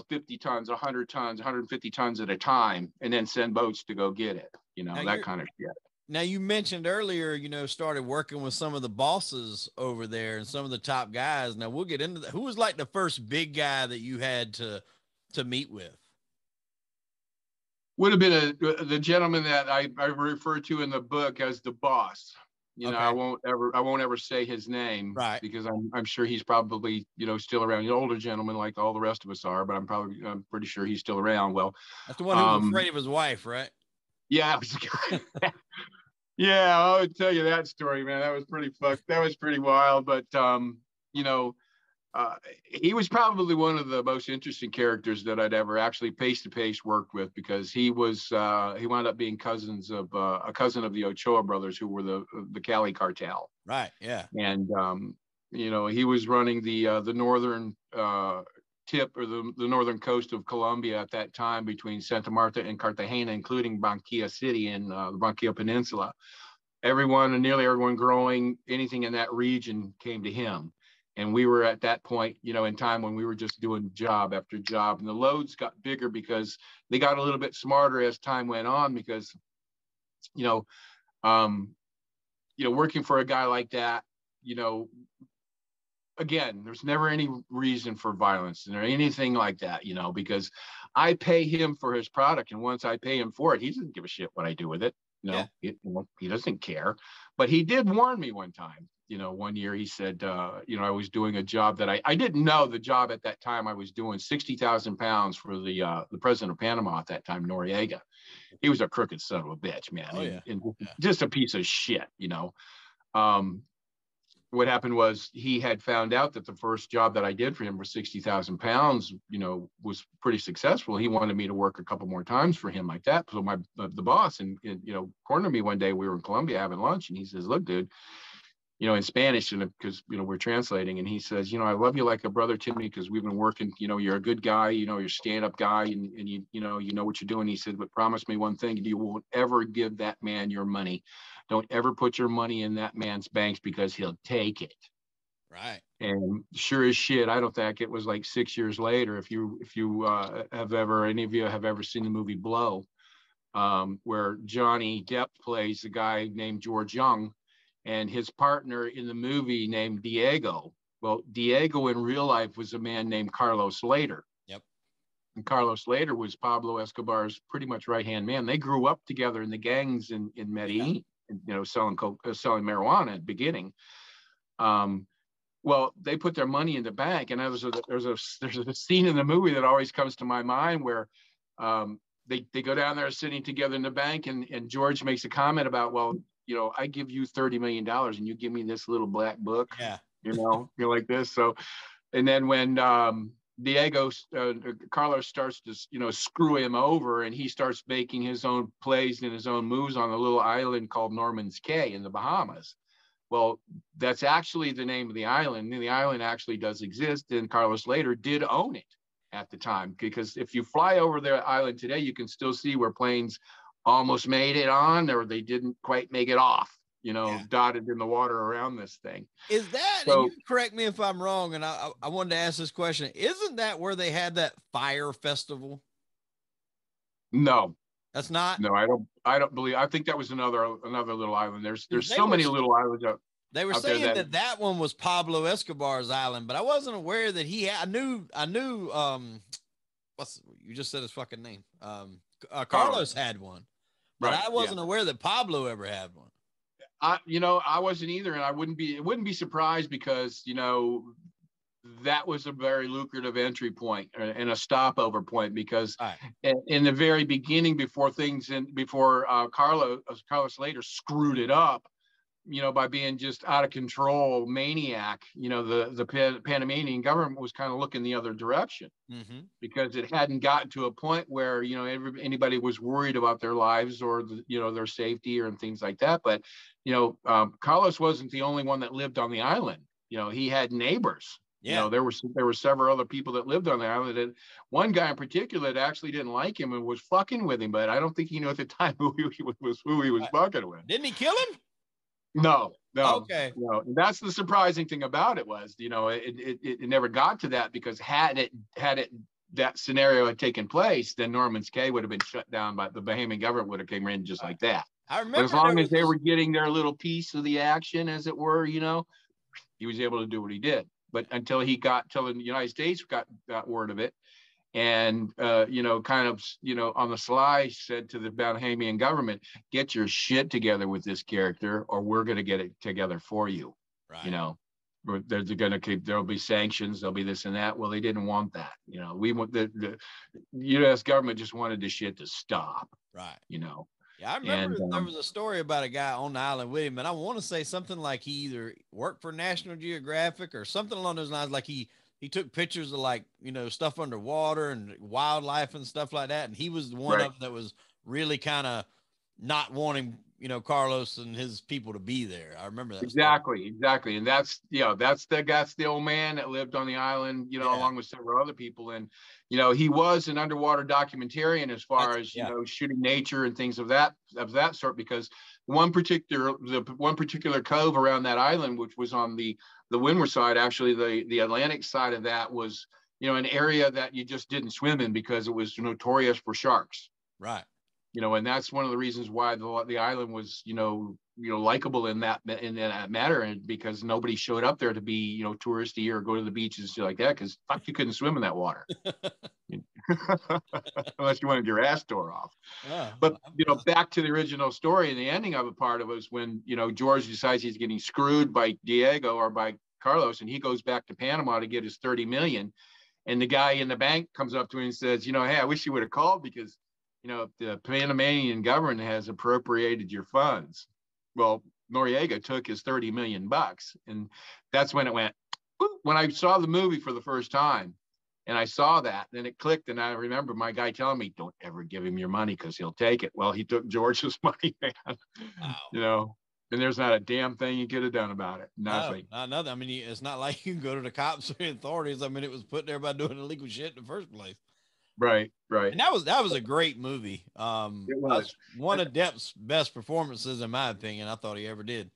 50 tons, 100 tons, 150 tons at a time, and then send boats to go get it, that kind of shit. Now, you mentioned earlier, started working with some of the bosses over there and some of the top guys. Now, we'll get into that. Who was like the first big guy that you had to meet with? Would have been the gentleman that I refer to in the book as the boss. Okay. I won't ever say his name, right? Because I'm sure he's probably, still around. An older gentleman like all the rest of us are, but I'm pretty sure he's still around. Well, that's the one who was afraid of his wife, right? Yeah, it was the guy. Yeah, I would tell you that story, man. That was pretty That was pretty wild. But he was probably one of the most interesting characters that I'd ever actually face-to-face worked with, because he wound up being a cousin of the Ochoa brothers, who were the Cali cartel. Right. Yeah. And he was running the northern tip, or the northern coast of Colombia at that time, between Santa Marta and Cartagena, including Barranquilla City and the Barranquilla Peninsula. Nearly everyone growing anything in that region came to him. And we were at that point, in time when we were just doing job after job. And the loads got bigger because they got a little bit smarter as time went on, because, working for a guy like that, again, there's never any reason for violence or anything like that, because I pay him for his product. And once I pay him for it, he doesn't give a shit what I do with it. He doesn't care. But he did warn me one time, one year he said, I was doing a job that I didn't know the job at that time. I was doing 60,000 pounds for the president of Panama at that time, Noriega. He was a crooked son of a bitch, man. And just a piece of shit, what happened was he had found out that the first job that I did for him for 60,000 pounds, was pretty successful. He wanted me to work a couple more times for him like that. So the boss and cornered me one day. We were in Colombia having lunch, and he says, "Look, dude," in Spanish, and because we're translating, and he says, "I love you like a brother to me because we've been working. You're a good guy. You're a stand-up guy, and you know what you're doing." He said, "But promise me one thing: you won't ever give that man your money. Don't ever put your money in that man's banks because he'll take it." Right. And sure as shit, I don't think it was like 6 years later. If you any of you have ever seen the movie Blow, where Johnny Depp plays a guy named George Young, and his partner in the movie named Diego. Well, Diego in real life was a man named Carlos Slater. Yep. And Carlos Slater was Pablo Escobar's pretty much right-hand man. They grew up together in the gangs in Medellin. Selling marijuana at the beginning. Well, they put their money in the bank, and there's a scene in the movie that always comes to my mind where they go down there sitting together in the bank, and George makes a comment about, well, I give you $30 million and you give me this little black book. Yeah. You're like this. So, and then when Diego Carlos starts to screw him over, and he starts making his own plays and his own moves on a little island called Norman's Cay in the Bahamas. Well, that's actually the name of the island, and the island actually does exist, and Carlos Slater did own it at the time, because if you fly over the island today, you can still see where planes almost made it on, or they didn't quite make it off, dotted in the water around this thing. Is that, so, and you correct me if I'm wrong, and I wanted to ask this question, isn't that where they had that fire festival? No. That's not? No, I don't believe, I think that was another little island. There's so many little islands out. They were saying that one was Pablo Escobar's island, but I wasn't aware that he had, I knew, you just said his fucking name. Carlos had one, but right, I wasn't aware that Pablo ever had one. I wasn't either. And it wouldn't be surprised, because, that was a very lucrative entry point and a stopover point, because in the very beginning, before Carlos Slater screwed it up, by being just out of control maniac, the Panamanian government was kind of looking the other direction, because it hadn't gotten to a point where, anybody was worried about their lives or, their safety or things like that. But, Carlos wasn't the only one that lived on the island. He had neighbors. Yeah. There were several other people that lived on the island, and one guy in particular that actually didn't like him and was fucking with him, but I don't think he knew at the time who he was fucking with. Didn't he kill him? No. Okay. No. That's the surprising thing about it was, it never got to that, because had that scenario had taken place, then Norman's Cay would have been shut down by the Bahamian government, would have came in just like that. I remember, but as long as they were getting their little piece of the action, as it were, he was able to do what he did. But until the United States got word of it, and kind of on the sly said to the Bahamian government, "Get your shit together with this character, or we're going to get it together for you." Right. They're going to keep. There'll be sanctions. There'll be this and that. Well, they didn't want that. We want the U.S. government just wanted the shit to stop. Right. Yeah, I remember there was a story about a guy on the island with him, and I want to say something like he either worked for National Geographic or something along those lines. Like he took pictures of stuff underwater and wildlife and stuff like that. And he was one of them that was really kind of not wanting, Carlos and his people to be there. I remember that. Exactly. And that's the old man that lived on the island, along with several other people. And, he was an underwater documentarian as far as, shooting nature and things of that sort, because the one particular cove around that island, which was on the windward side, actually the Atlantic side of that was, an area that you just didn't swim in because it was notorious for sharks. Right. And that's one of the reasons why the island was, likable in that matter, and because nobody showed up there to be touristy or go to the beaches and shit like that, because fuck, you couldn't swim in that water unless you wanted your ass tore off. But back to the original story, and the ending of it, part of it was when George decides he's getting screwed by Diego or by Carlos, and he goes back to Panama to get his 30 million, and the guy in the bank comes up to him and says, hey, I wish you would have called, because the Panamanian government has appropriated your funds. Well, Noriega took his 30 million bucks, and that's when it went. When I saw the movie for the first time, and I saw that, then it clicked, and I remember my guy telling me, "Don't ever give him your money because he'll take it." Well, he took George's money, man. Wow. And there's not a damn thing you could have done about it. Nothing. No, not nothing. I mean, it's not like you can go to the cops or the authorities. I mean, it was put there by doing illegal shit in the first place. Right. And that was a great movie. It was one of Depp's best performances, in my opinion. I thought he ever did.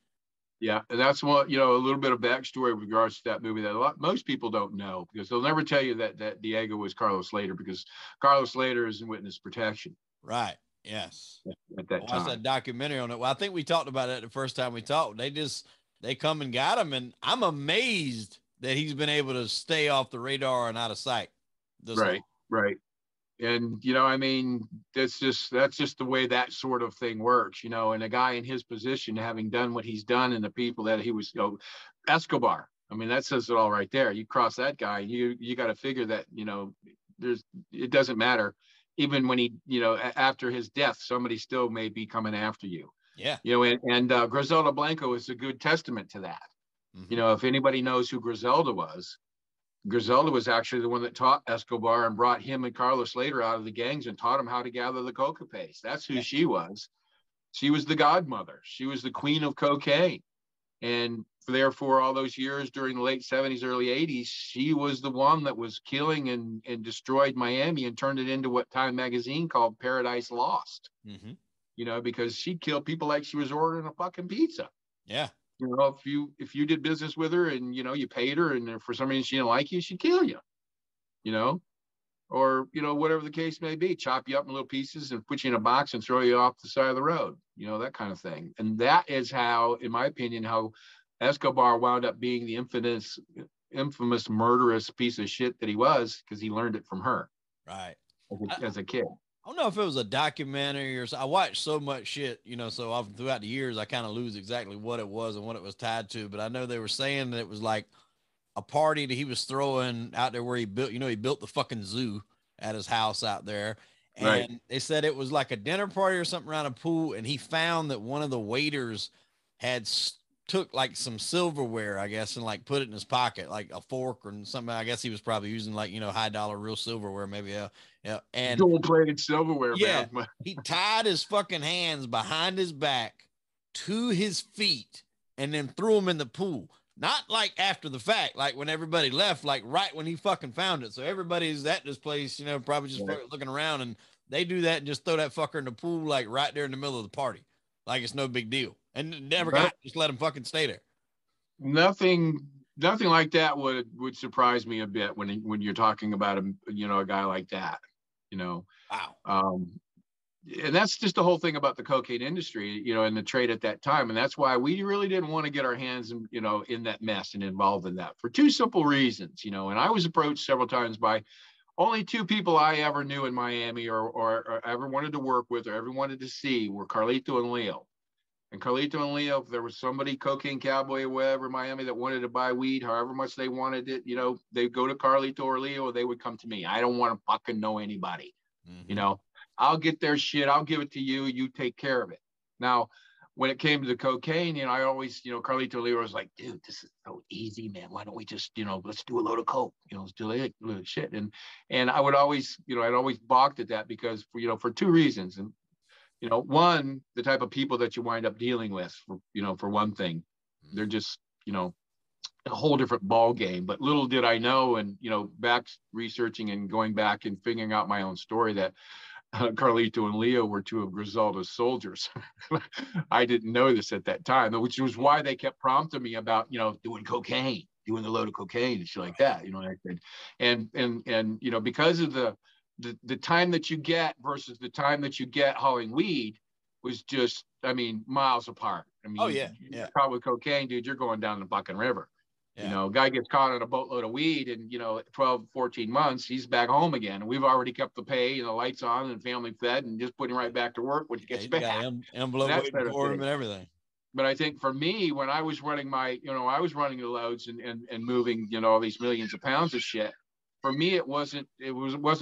Yeah, and that's what a little bit of backstory with regards to that movie that most people don't know, because they'll never tell you that Diego was Carlos Slater, because Carlos Slater is in witness protection. Right. Yes. At that time. I watched that documentary on it. Well, I think we talked about it the first time we talked. They come and got him, and I'm amazed that he's been able to stay off the radar and out of sight. Right. And I mean, that's just the way that sort of thing works, and a guy in his position, having done what he's done, and the people that he was, Escobar. I mean, that says it all right there. You cross that guy, you got to figure that it doesn't matter. Even when he, after his death, somebody still may be coming after you. Yeah. And Griselda Blanco is a good testament to that. Mm-hmm. If anybody knows who Griselda was actually the one that taught Escobar and brought him and Carlos Slater out of the gangs and taught him how to gather the coca paste. That's who she was. She was the godmother. She was the queen of cocaine. And therefore, all those years during the late 70s, early 80s, she was the one that was killing and destroyed Miami and turned it into what Time magazine called Paradise Lost. Mm-hmm. Because she'd kill people like she was ordering a fucking pizza. Yeah. If you did business with her and you paid her, and for some reason she didn't like you, she'd kill you. Or whatever the case may be, chop you up in little pieces and put you in a box and throw you off the side of the road. That kind of thing. And that is how, in my opinion, how Escobar wound up being the infamous murderous piece of shit that he was, because he learned it from her. Right. As a kid. I don't know if it was a documentary or so. I watched so much shit, so often throughout the years, I kind of lose exactly what it was and what it was tied to. But I know they were saying that it was like a party that he was throwing out there where he built, he built the fucking zoo at his house out there. And They said it was like a dinner party or something around a pool. And he found that one of the waiters had took like some silverware, I guess, and like put it in his pocket, like a fork or something. I guess he was probably using like, high dollar real silverware, maybe. Yeah. And gold-plated silverware. Yeah. Man. He tied his fucking hands behind his back to his feet and then threw them in the pool. Not like after the fact, like when everybody left, like right when he fucking found it. So everybody's at this place, probably just looking around, and they do that and just throw that fucker in the pool, like right there in the middle of the party. Like it's no big deal. And never just let him fucking stay there. Nothing like that would surprise me a bit when you're talking about a guy like that, Wow. And that's just the whole thing about the cocaine industry, and the trade at that time. And that's why we really didn't want to get our hands in that mess and involved in that, for two simple reasons, and I was approached several times by only two people I ever knew in Miami or ever wanted to work with or ever wanted to see were Carlito and Leo. And Carlito and Leo, if there was somebody, Cocaine Cowboy or whatever, in Miami, that wanted to buy weed, however much they wanted it, they'd go to Carlito or Leo, or they would come to me. I don't want to fucking know anybody. Mm-hmm. I'll get their shit. I'll give it to you. You take care of it. Now, when it came to the cocaine, I always, Carlito Leo was like, dude, this is so easy, man. Why don't we just, let's do a load of coke, let's do a load of shit. And I would always, I'd always balked at that because, for two reasons. And, one, the type of people that you wind up dealing with, for one thing, they're just, a whole different ball game. But little did I know, and, back researching and going back and figuring out my own story, that Carlito and Leo were two of Griselda's soldiers. I didn't know this at that time, which was why they kept prompting me about, doing cocaine, doing a load of cocaine and shit like that. I said, and because of the time that you get versus the time that you get hauling weed was just, miles apart. I mean, Oh yeah. Yeah. caught with cocaine, dude, you're going down the fucking river. Yeah. You know, guy gets caught on a boatload of weed and, 12, 14 months, he's back home again. And we've already kept the pay and the lights on and family fed and just put him right back to work when he gets back. Got an envelope waiting for him and everything. But I think for me, when I was running I was running the loads and moving, all these millions of pounds of shit. For me, it wasn't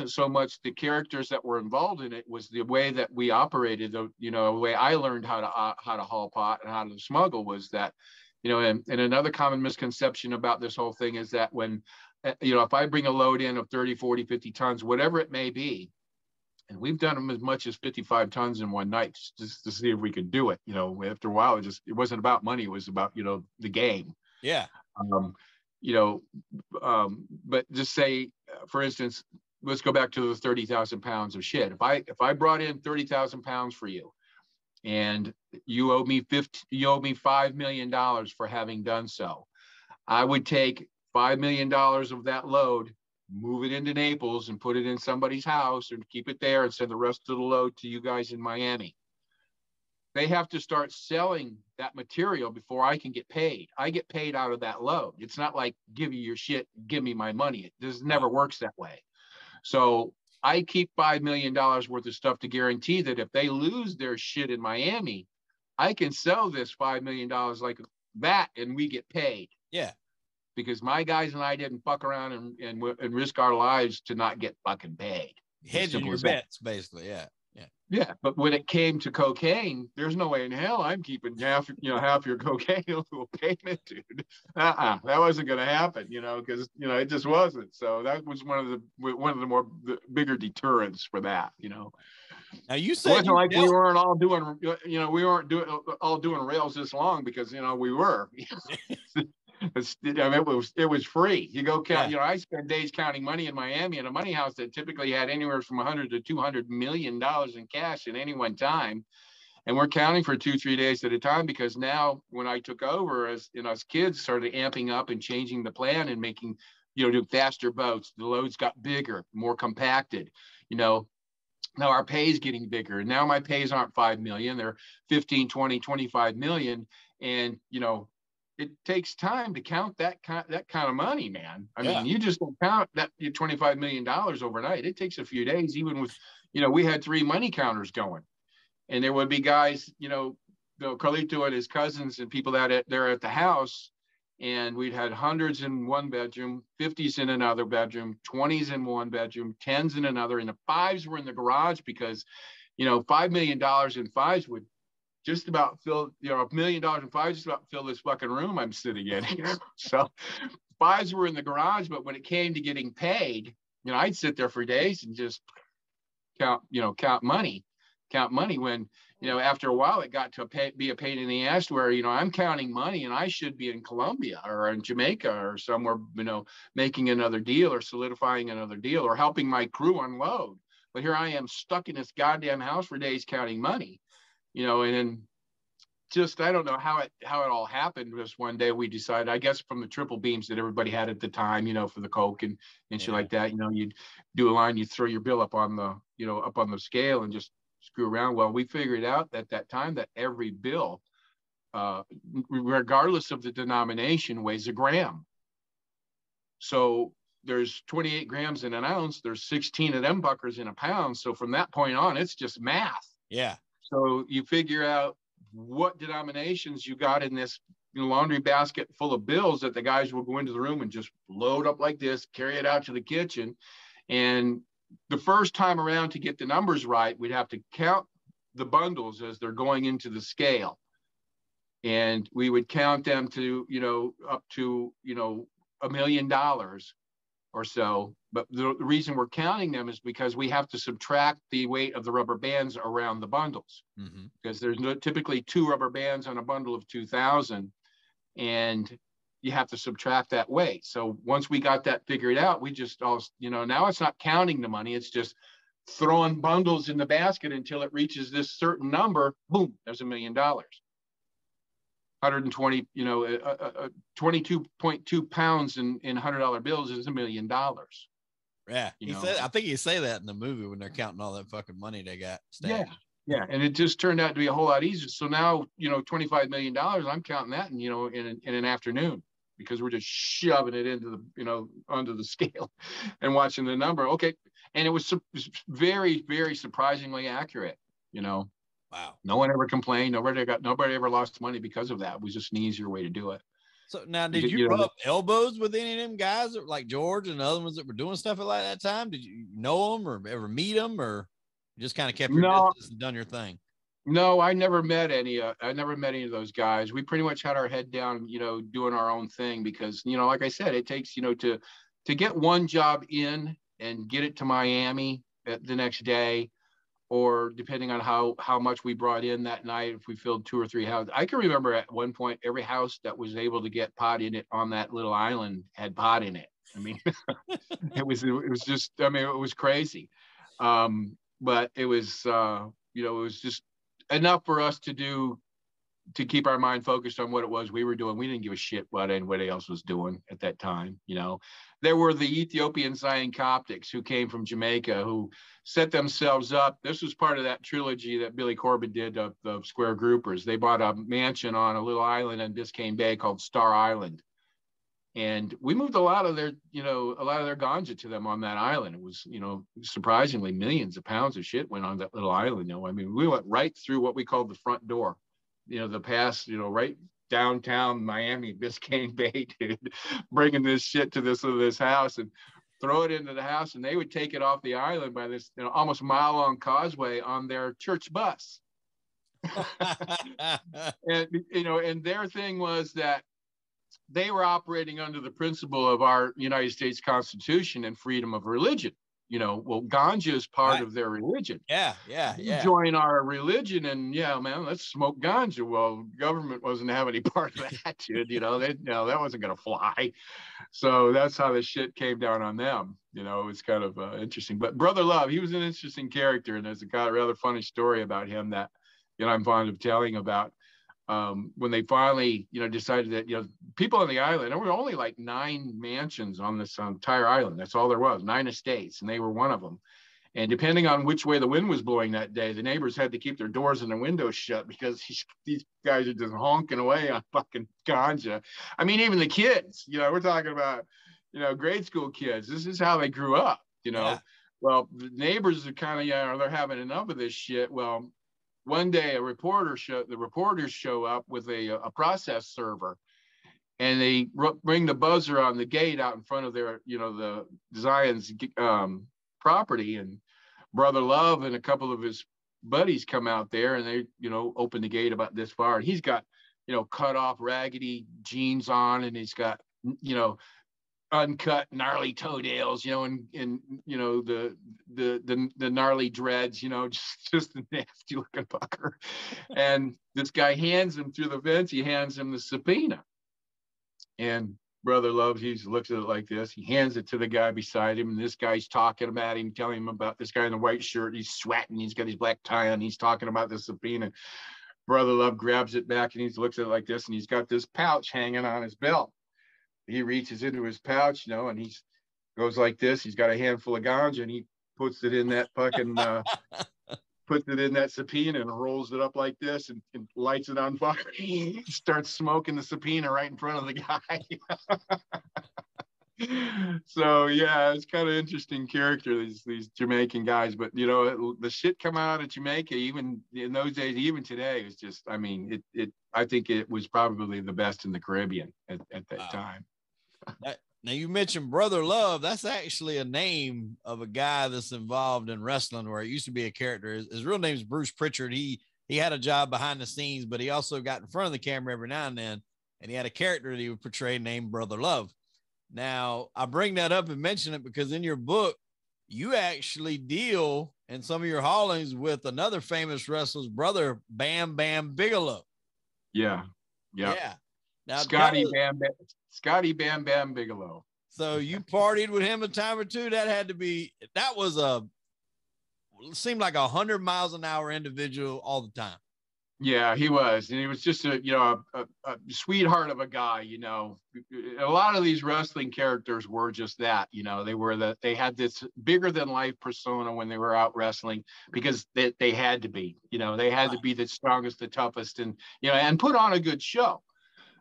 so much the characters that were involved in it, was the way that we operated. The way I learned how to haul pot and how to smuggle was that, and another common misconception about this whole thing is that when, if I bring a load in of 30, 40, 50 tons, whatever it may be, and we've done them as much as 55 tons in one night just to see if we could do it. After a while, it wasn't about money. It was about, the game. Yeah. But just say, for instance, let's go back to the 30,000 pounds of shit. If I brought in 30,000 pounds for you, and you owe me $5 million for having done so, I would take $5 million of that load, move it into Naples and put it in somebody's house and keep it there and send the rest of the load to you guys in Miami. They have to start selling that material before I can get paid. I get paid out of that load. It's not like, give you your shit, give me my money. This never works that way. So I keep $5 million worth of stuff to guarantee that if they lose their shit in Miami, I can sell this $5 million like that and we get paid. Yeah. Because my guys and I didn't fuck around and risk our lives to not get fucking paid. Hedging your bets, basically. Yeah. Yeah. Yeah. But when it came to cocaine, there's no way in hell I'm keeping half your cocaine payment, dude. That wasn't going to happen, because, it just wasn't. So that was one of the bigger deterrents for that, Now you said it wasn't like we weren't all doing, we weren't all doing rails this long because, we were. It was free. You go count. I spent days counting money in Miami in a money house that typically had anywhere from 100 to 200 million dollars in cash at any one time, and we're counting for 2-3 days at a time because now, when I took over, as us kids started amping up and changing the plan and making, do faster boats, the loads got bigger, more compacted. Now our pay is getting bigger, and now my pays aren't 5 million; they're 15, 20, 25 million, and it takes time to count that kind of money, man. I mean, you just don't count that $25 million overnight. It takes a few days, even with, we had 3 money counters going, and there would be guys, Carlito and his cousins and people that they're at the house, and we'd had hundreds in one bedroom, 50s in another bedroom, 20s in one bedroom, 10s in another, and the 5s were in the garage because, $5 million in 5s would just about fill, $1 million in 5s just about fill this fucking room I'm sitting in. So 5s were in the garage, but when it came to getting paid, I'd sit there for days and just count money when, after a while it got to be a pain in the ass where, I'm counting money and I should be in Colombia or in Jamaica or somewhere, making another deal or solidifying another deal or helping my crew unload. But here I am stuck in this goddamn house for days counting money. And then just, I don't know how it all happened. Just one day we decided, I guess from the triple beams that everybody had at the time, for the coke and shit like that, you'd do a line, you throw your bill up on the scale and just screw around. Well, we figured out at that time that every bill, regardless of the denomination, weighs a gram. So there's 28 grams in an ounce. There's 16 of them buckers in a pound. So from that point on, it's just math. Yeah. So you figure out what denominations you got in this laundry basket full of bills that the guys will go into the room and just load up like this, carry it out to the kitchen. And the first time around, to get the numbers right, we'd have to count the bundles as they're going into the scale. And we would count them to, up to, $1 million or so. But the reason we're counting them is because we have to subtract the weight of the rubber bands around the bundles, because there's typically 2 rubber bands on a bundle of 2,000, and you have to subtract that weight. So once we got that figured out, we just all, now it's not counting the money. It's just throwing bundles in the basket until it reaches this certain number. Boom, there's $1 million. 120, 22.2 pounds in $100 bills is $1 million. Yeah, I think you say that in the movie when they're counting all that fucking money they got stashed. Yeah, and it just turned out to be a whole lot easier. So now, $25 million, I'm counting that in an afternoon, because we're just shoving it into onto the scale and watching the number. Okay. And it was very, very surprisingly accurate. Wow. No one ever complained. Nobody ever lost money because of that. It was just an easier way to do it. So now, did you rub elbows with any of them guys that, like George and the other ones that were doing stuff at like that time? Did you know them or ever meet them, or you just kind of kept your distance and done your thing? No, I never met any. I never met any of those guys. We pretty much had our head down, doing our own thing, because, like I said, it takes, to get one job in and get it to Miami the next day, or depending on how much we brought in that night, if we filled 2 or 3 houses. I can remember at one point, every house that was able to get pot in it on that little island had pot in it. I mean, it was just, I mean, it was crazy. But it was, it was just enough for us to keep our mind focused on what it was we were doing. We didn't give a shit what anybody else was doing at that time. There were the Ethiopian Zion Coptics who came from Jamaica, who set themselves up. This was part of that trilogy that Billy Corbett did of the Square Groupers. They bought a mansion on a little island in Biscayne Bay called Star Island. And we moved a lot of their ganja to them on that island. It was, surprisingly, millions of pounds of shit went on that little island. I mean, we went right through what we called the front door, the pass, right downtown Miami, Biscayne Bay, dude, bringing this shit to this house and throw it into the house. And they would take it off the island by this, almost mile-long causeway on their church bus. And, and their thing was that they were operating under the principle of our United States Constitution and freedom of religion. Well, ganja is part of their religion. Yeah. You join our religion and man, let's smoke ganja. Well, government wasn't having any part of that, dude. That wasn't going to fly. So that's how the shit came down on them. It's kind of interesting. But Brother Love, he was an interesting character. And there's a rather funny story about him that, I'm fond of telling about. When they finally, decided that, people on the island, there were only like 9 mansions on this entire island. That's all there was, 9 estates, and they were one of them. And depending on which way the wind was blowing that day, the neighbors had to keep their doors and their windows shut, because these guys are just honking away on fucking ganja. I mean, even the kids, we're talking about, grade school kids. This is how they grew up, Yeah. Well, the neighbors are kind of, they're having enough of this shit. Well, one day the reporters show up with a process server, and they ring the buzzer on the gate out in front of their, the Zion's property. And Brother Love and a couple of his buddies come out there, and they, open the gate about this far. And he's got, cut off raggedy jeans on, and he's got, uncut gnarly toenails, and the gnarly dreads, just a nasty looking fucker. And this guy hands him through the vents. He hands him the subpoena, and Brother Love, he looks at it like this. He hands it to the guy beside him, and this guy's talking about him, telling him about this guy in the white shirt. He's sweating. He's got his black tie on. He's talking about the subpoena. Brother Love grabs it back, and he looks at it like this, and he's got this pouch hanging on his belt. He reaches into his pouch, and he goes like this. He's got a handful of ganja, and he puts it in that fucking, puts it in that subpoena and rolls it up like this and lights it on fire. He starts smoking the subpoena right in front of the guy. So yeah, it's kind of interesting character, these Jamaican guys. But the shit come out of Jamaica, even in those days, even today, is just, I mean, I think it was probably the best in the Caribbean at that time. Now you mentioned Brother Love. That's actually a name of a guy that's involved in wrestling, where it used to be a character. His real name is Bruce Pritchard. He had a job behind the scenes, but he also got in front of the camera every now and then, and he had a character that he would portray named Brother Love. Now, I bring that up and mention it because in your book, you actually deal in some of your haulings with another famous wrestler's brother, Bam Bam Bigelow. Yeah. Now, Scotty Bam Bam Bigelow. So you partied with him a time or two. That seemed like 100 miles an hour individual all the time. Yeah, he was, and he was just a sweetheart of a guy. A lot of these wrestling characters were just that. They had this bigger than life persona when they were out wrestling because they had to be. They had to be the strongest, the toughest, and put on a good show.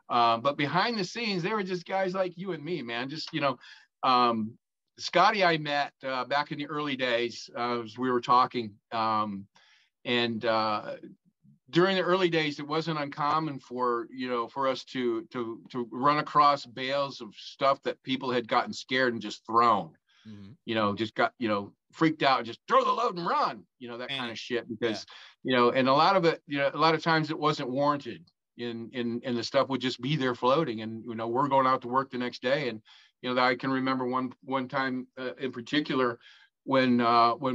But behind the scenes, they were just guys like you and me, man. Just Scotty, I met back in the early days as we were talking, and during the early days, it wasn't uncommon for us to run across bales of stuff that people had gotten scared and just thrown. Just got freaked out and just throw the load and run. That kind of shit, because and a lot of it, a lot of times it wasn't warranted. And the stuff would just be there floating, and we're going out to work the next day, and I can remember one time in particular when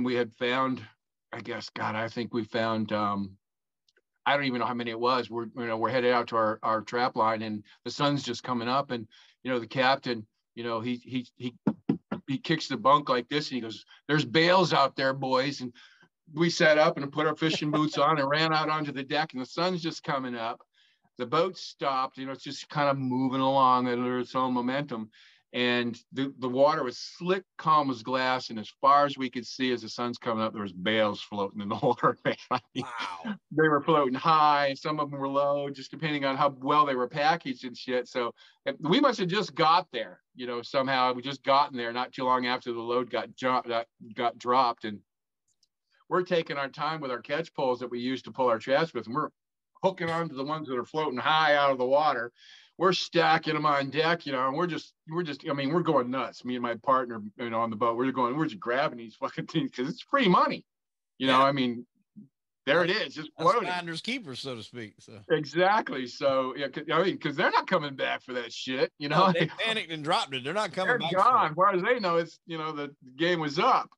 we had found, I think we found. I don't even know how many it was. We're headed out to our trap line, and the sun's just coming up, and the captain, he kicks the bunk like this, and he goes, "There's bales out there, boys." And we sat up and put our fishing boots on and ran out onto the deck, and the sun's just coming up. The boat stopped, it's just kind of moving along under its own momentum. And the water was slick, calm as glass. And as far as we could see, as the sun's coming up, there was bales floating in the water. Wow. They were floating high. Some of them were low, just depending on how well they were packaged and shit. So we must have just got there, somehow. We just gotten there not too long after the load got dropped. And we're taking our time with our catch poles that we use to pull our traps with. And we're hooking onto the ones that are floating high out of the water. We're stacking them on deck, and we're going nuts. Me and my partner, on the boat, we're just grabbing these fucking things because it's free money. There it is, just floating. Finders keepers, so to speak. So exactly. So because they're not coming back for that shit. No, they panicked and dropped it. They're not coming back. They're gone. As far as they know, it's the game was up.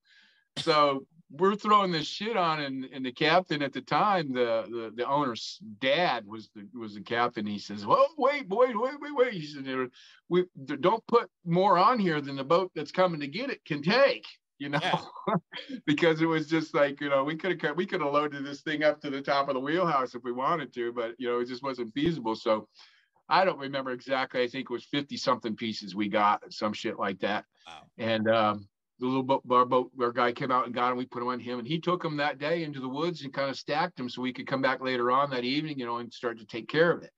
So we're throwing this shit on, and the captain at the time, the owner's dad was the captain. He says, "Well, wait, boys, wait." He said, "We don't put more on here than the boat that's coming to get it can take." Because it was just like, we could have loaded this thing up to the top of the wheelhouse if we wanted to, but it just wasn't feasible. So I don't remember exactly. I think it was 50 something pieces we got, some shit like that. Wow. And the little boat, our guy came out and got him. We put him on him, and he took him that day into the woods and kind of stacked him so we could come back later on that evening, and start to take care of it.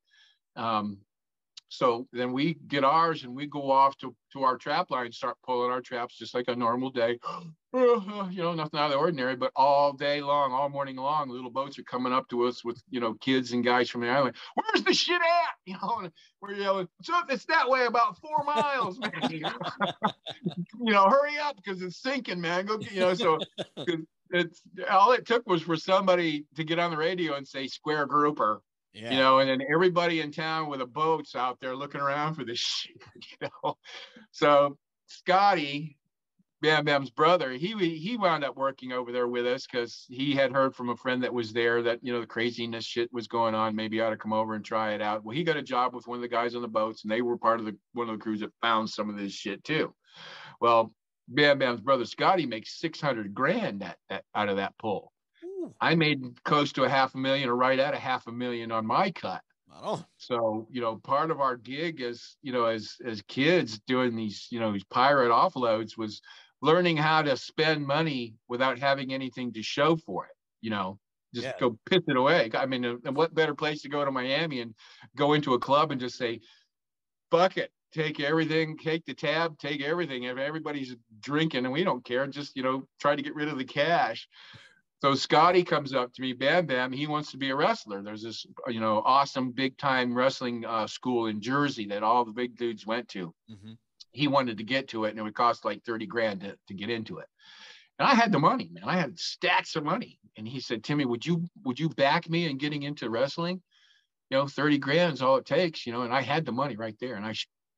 So then we get ours and we go off to our trap line, start pulling our traps just like a normal day. Nothing out of the ordinary, but all day long, all morning long, little boats are coming up to us with, kids and guys from the island. "Where's the shit at?" And we're yelling, "So it's that way about 4 miles, man." Hurry up because it's sinking, man. Go, so it's all it took was for somebody to get on the radio and say "square grouper." Yeah. And then everybody in town with a boat's out there looking around for this shit, So Scotty, Bam Bam's brother, he wound up working over there with us because he had heard from a friend that was there that, the craziness shit was going on. Maybe I ought to come over and try it out. Well, he got a job with one of the guys on the boats, and they were part of one of the crews that found some of this shit too. Well, Bam Bam's brother Scotty makes $600,000 out of that pull. I made close to $500,000 or right at $500,000 on my cut. Oh. So, part of our gig as kids doing these, these pirate offloads was learning how to spend money without having anything to show for it, go piss it away. I mean, and what better place to go to Miami and go into a club and just say, "Fuck it, take everything, take the tab, take everything." If everybody's drinking and we don't care, just, try to get rid of the cash. So Scotty comes up to me, Bam Bam, he wants to be a wrestler. There's this, awesome big time wrestling school in Jersey that all the big dudes went to. Mm-hmm. He wanted to get to it, and it would cost like $30,000 to get into it. And I had the money, man. I had stacks of money. And he said, "Timmy, would you back me in getting into wrestling? $30,000 is all it takes, and I had the money right there. And I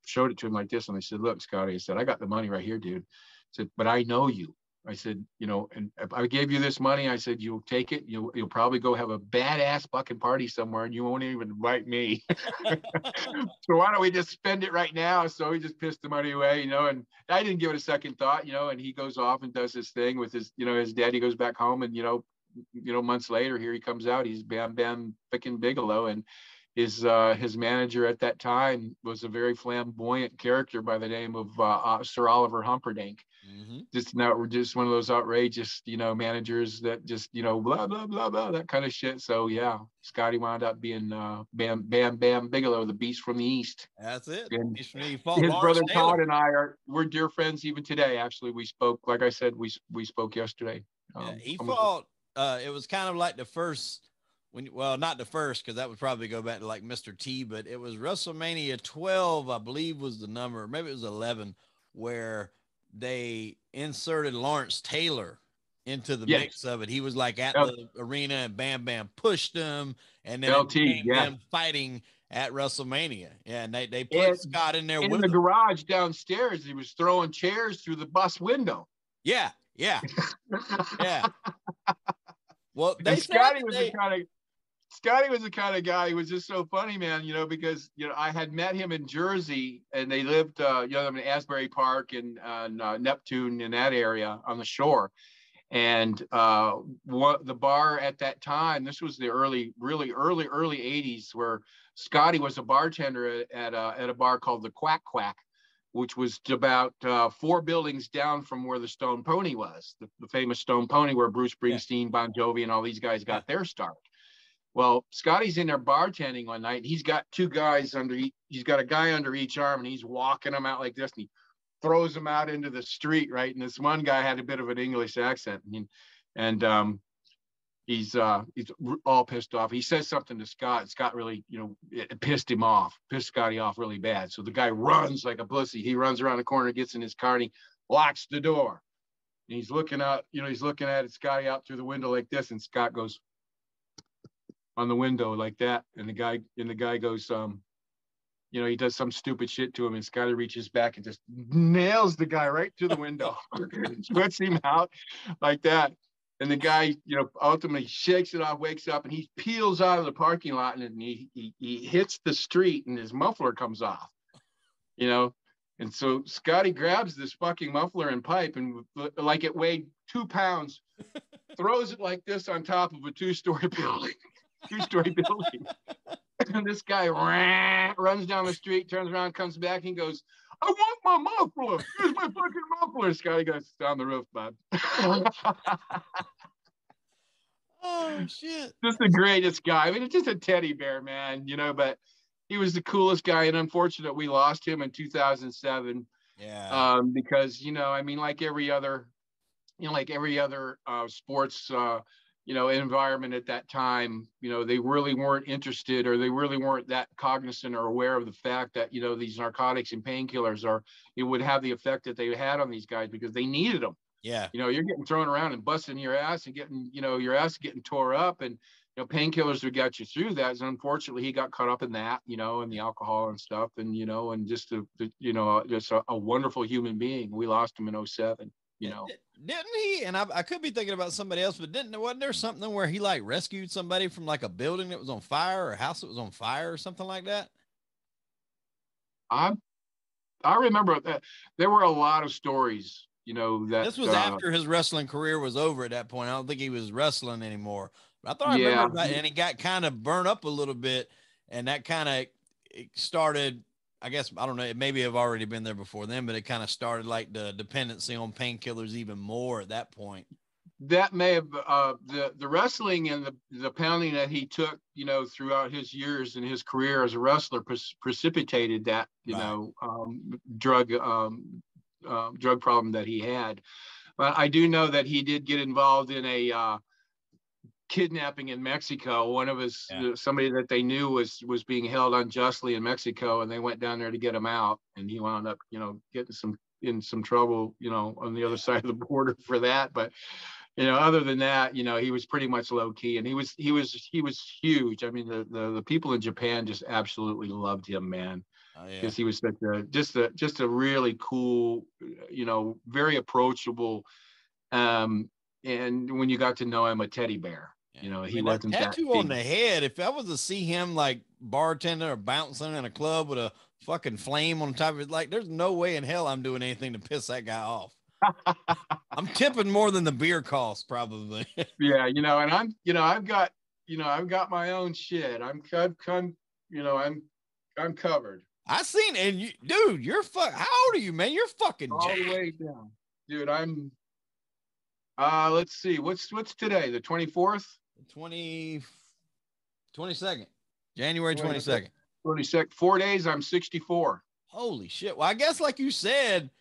showed it to him like this. And I said, "Look, Scotty," I said, "I got the money right here, dude." I said, "But I know you." I said, and if I gave you this money, I said, "You'll take it. You'll probably go have a badass fucking party somewhere, and you won't even invite me." So why don't we just spend it right now? So he just pissed the money away, and I didn't give it a second thought, and he goes off and does his thing with his, his dad. He goes back home and, months later, here he comes out. He's Bam Bam frickin' Bigelow, and his manager at that time was a very flamboyant character by the name of Sir Oliver Humperdinck. Mm-hmm. Just one of those outrageous, managers that just, blah blah blah blah, that kind of shit. So yeah, Scotty wound up being Bam Bam Bigelow, the Beast from the East. That's it. And his brother Todd and we're dear friends even today. Actually, we spoke, like I said, we spoke yesterday. He fought. It was kind of like the first. Not the first, because that would probably go back to like Mr. T, but it was WrestleMania 12, I believe was the number, maybe it was 11, where they inserted Lawrence Taylor into the mix of it. He was like at the arena, and Bam Bam pushed him, and then LT, them fighting at WrestleMania. Yeah, and they put Scott in there in the garage downstairs. He was throwing chairs through the bus window. Yeah. Yeah. Well, Scotty was the kind of guy who was just so funny, man, because, I had met him in Jersey, and they lived, in Asbury Park and Neptune, in that area on the shore. And the bar at that time, this was the early 80s, where Scotty was a bartender at a bar called the Quack Quack, which was about 4 buildings down from where the Stone Pony was, the famous Stone Pony, where Bruce Springsteen, Bon Jovi, and all these guys got their start. Well, Scotty's in there bartending one night. He's got 2 guys he's got a guy under each arm, and he's walking them out like this, and he throws them out into the street, right? And this one guy had a bit of an English accent, and he's all pissed off. He says something to Scott. Scott really, it pissed Scotty off really bad. So the guy runs like a pussy. He runs around the corner, gets in his car, and he locks the door. And he's looking out, he's looking at Scotty out through the window like this, and Scott goes on the window like that, and the guy goes, he does some stupid shit to him, and Scotty reaches back and just nails the guy right through the window, puts him out like that. And the guy, ultimately shakes it off, wakes up, and he peels out of the parking lot, and he hits the street, and his muffler comes off, And so Scotty grabs this fucking muffler and pipe, and like it weighed 2 pounds, throws it like this on top of a 2-story building. And this guy runs down the street, turns around, comes back, and goes, "I want my muffler. Here's my fucking muffler." Scotty goes, "It's on the roof, bud." Oh shit! Just the greatest guy. I mean, it's just a teddy bear, man. But he was the coolest guy. And unfortunately, we lost him in 2007. Yeah. Because like every other sports environment at that time, they really weren't interested, or they really weren't that cognizant or aware of the fact that, these narcotics and painkillers it would have the effect that they had on these guys, because they needed them. Yeah. You're getting thrown around and busting your ass and getting, your ass getting tore up, and, painkillers would get you through that. And unfortunately, he got caught up in that, and the alcohol and stuff, and, and just a wonderful human being. We lost him in 2007. Didn't he? And I could be thinking about somebody else, but wasn't there something where he like rescued somebody from like a building that was on fire, or a house that was on fire, or something like that? I remember that there were a lot of stories, that this was after his wrestling career was over at that point. I don't think he was wrestling anymore. But I thought I remember that, and he got kind of burned up a little bit, and that kind of started. I guess, I don't know, it maybe have already been there before then, but it kind of started like the dependency on painkillers even more at that point. That may have, the wrestling and the pounding that he took, throughout his years in his career as a wrestler precipitated that, drug problem that he had. But I do know that he did get involved in a kidnapping in Mexico. One of his somebody that they knew was being held unjustly in Mexico, and they went down there to get him out, and he wound up getting in some trouble on the other side of the border for that. But other than that, he was pretty much low key, and he was huge. I mean, the people in Japan just absolutely loved him, man, because he was such just a really cool, very approachable, and when you got to know him, a teddy bear. He wasn't that tattoo on the head. If I was to see him like bartending or bouncing in a club with a fucking flame on top of it, like, there's no way in hell I'm doing anything to piss that guy off. I'm tipping more than the beer costs, probably. Yeah, and I've got my own shit. I'm covered I seen, and you, dude, how old are you, man? You're fucking all the way down, dude. I'm let's see, what's today, the 24th, 22nd, January 22nd. 22nd, 4 days. I'm 64. Holy shit. Well, I guess like you said,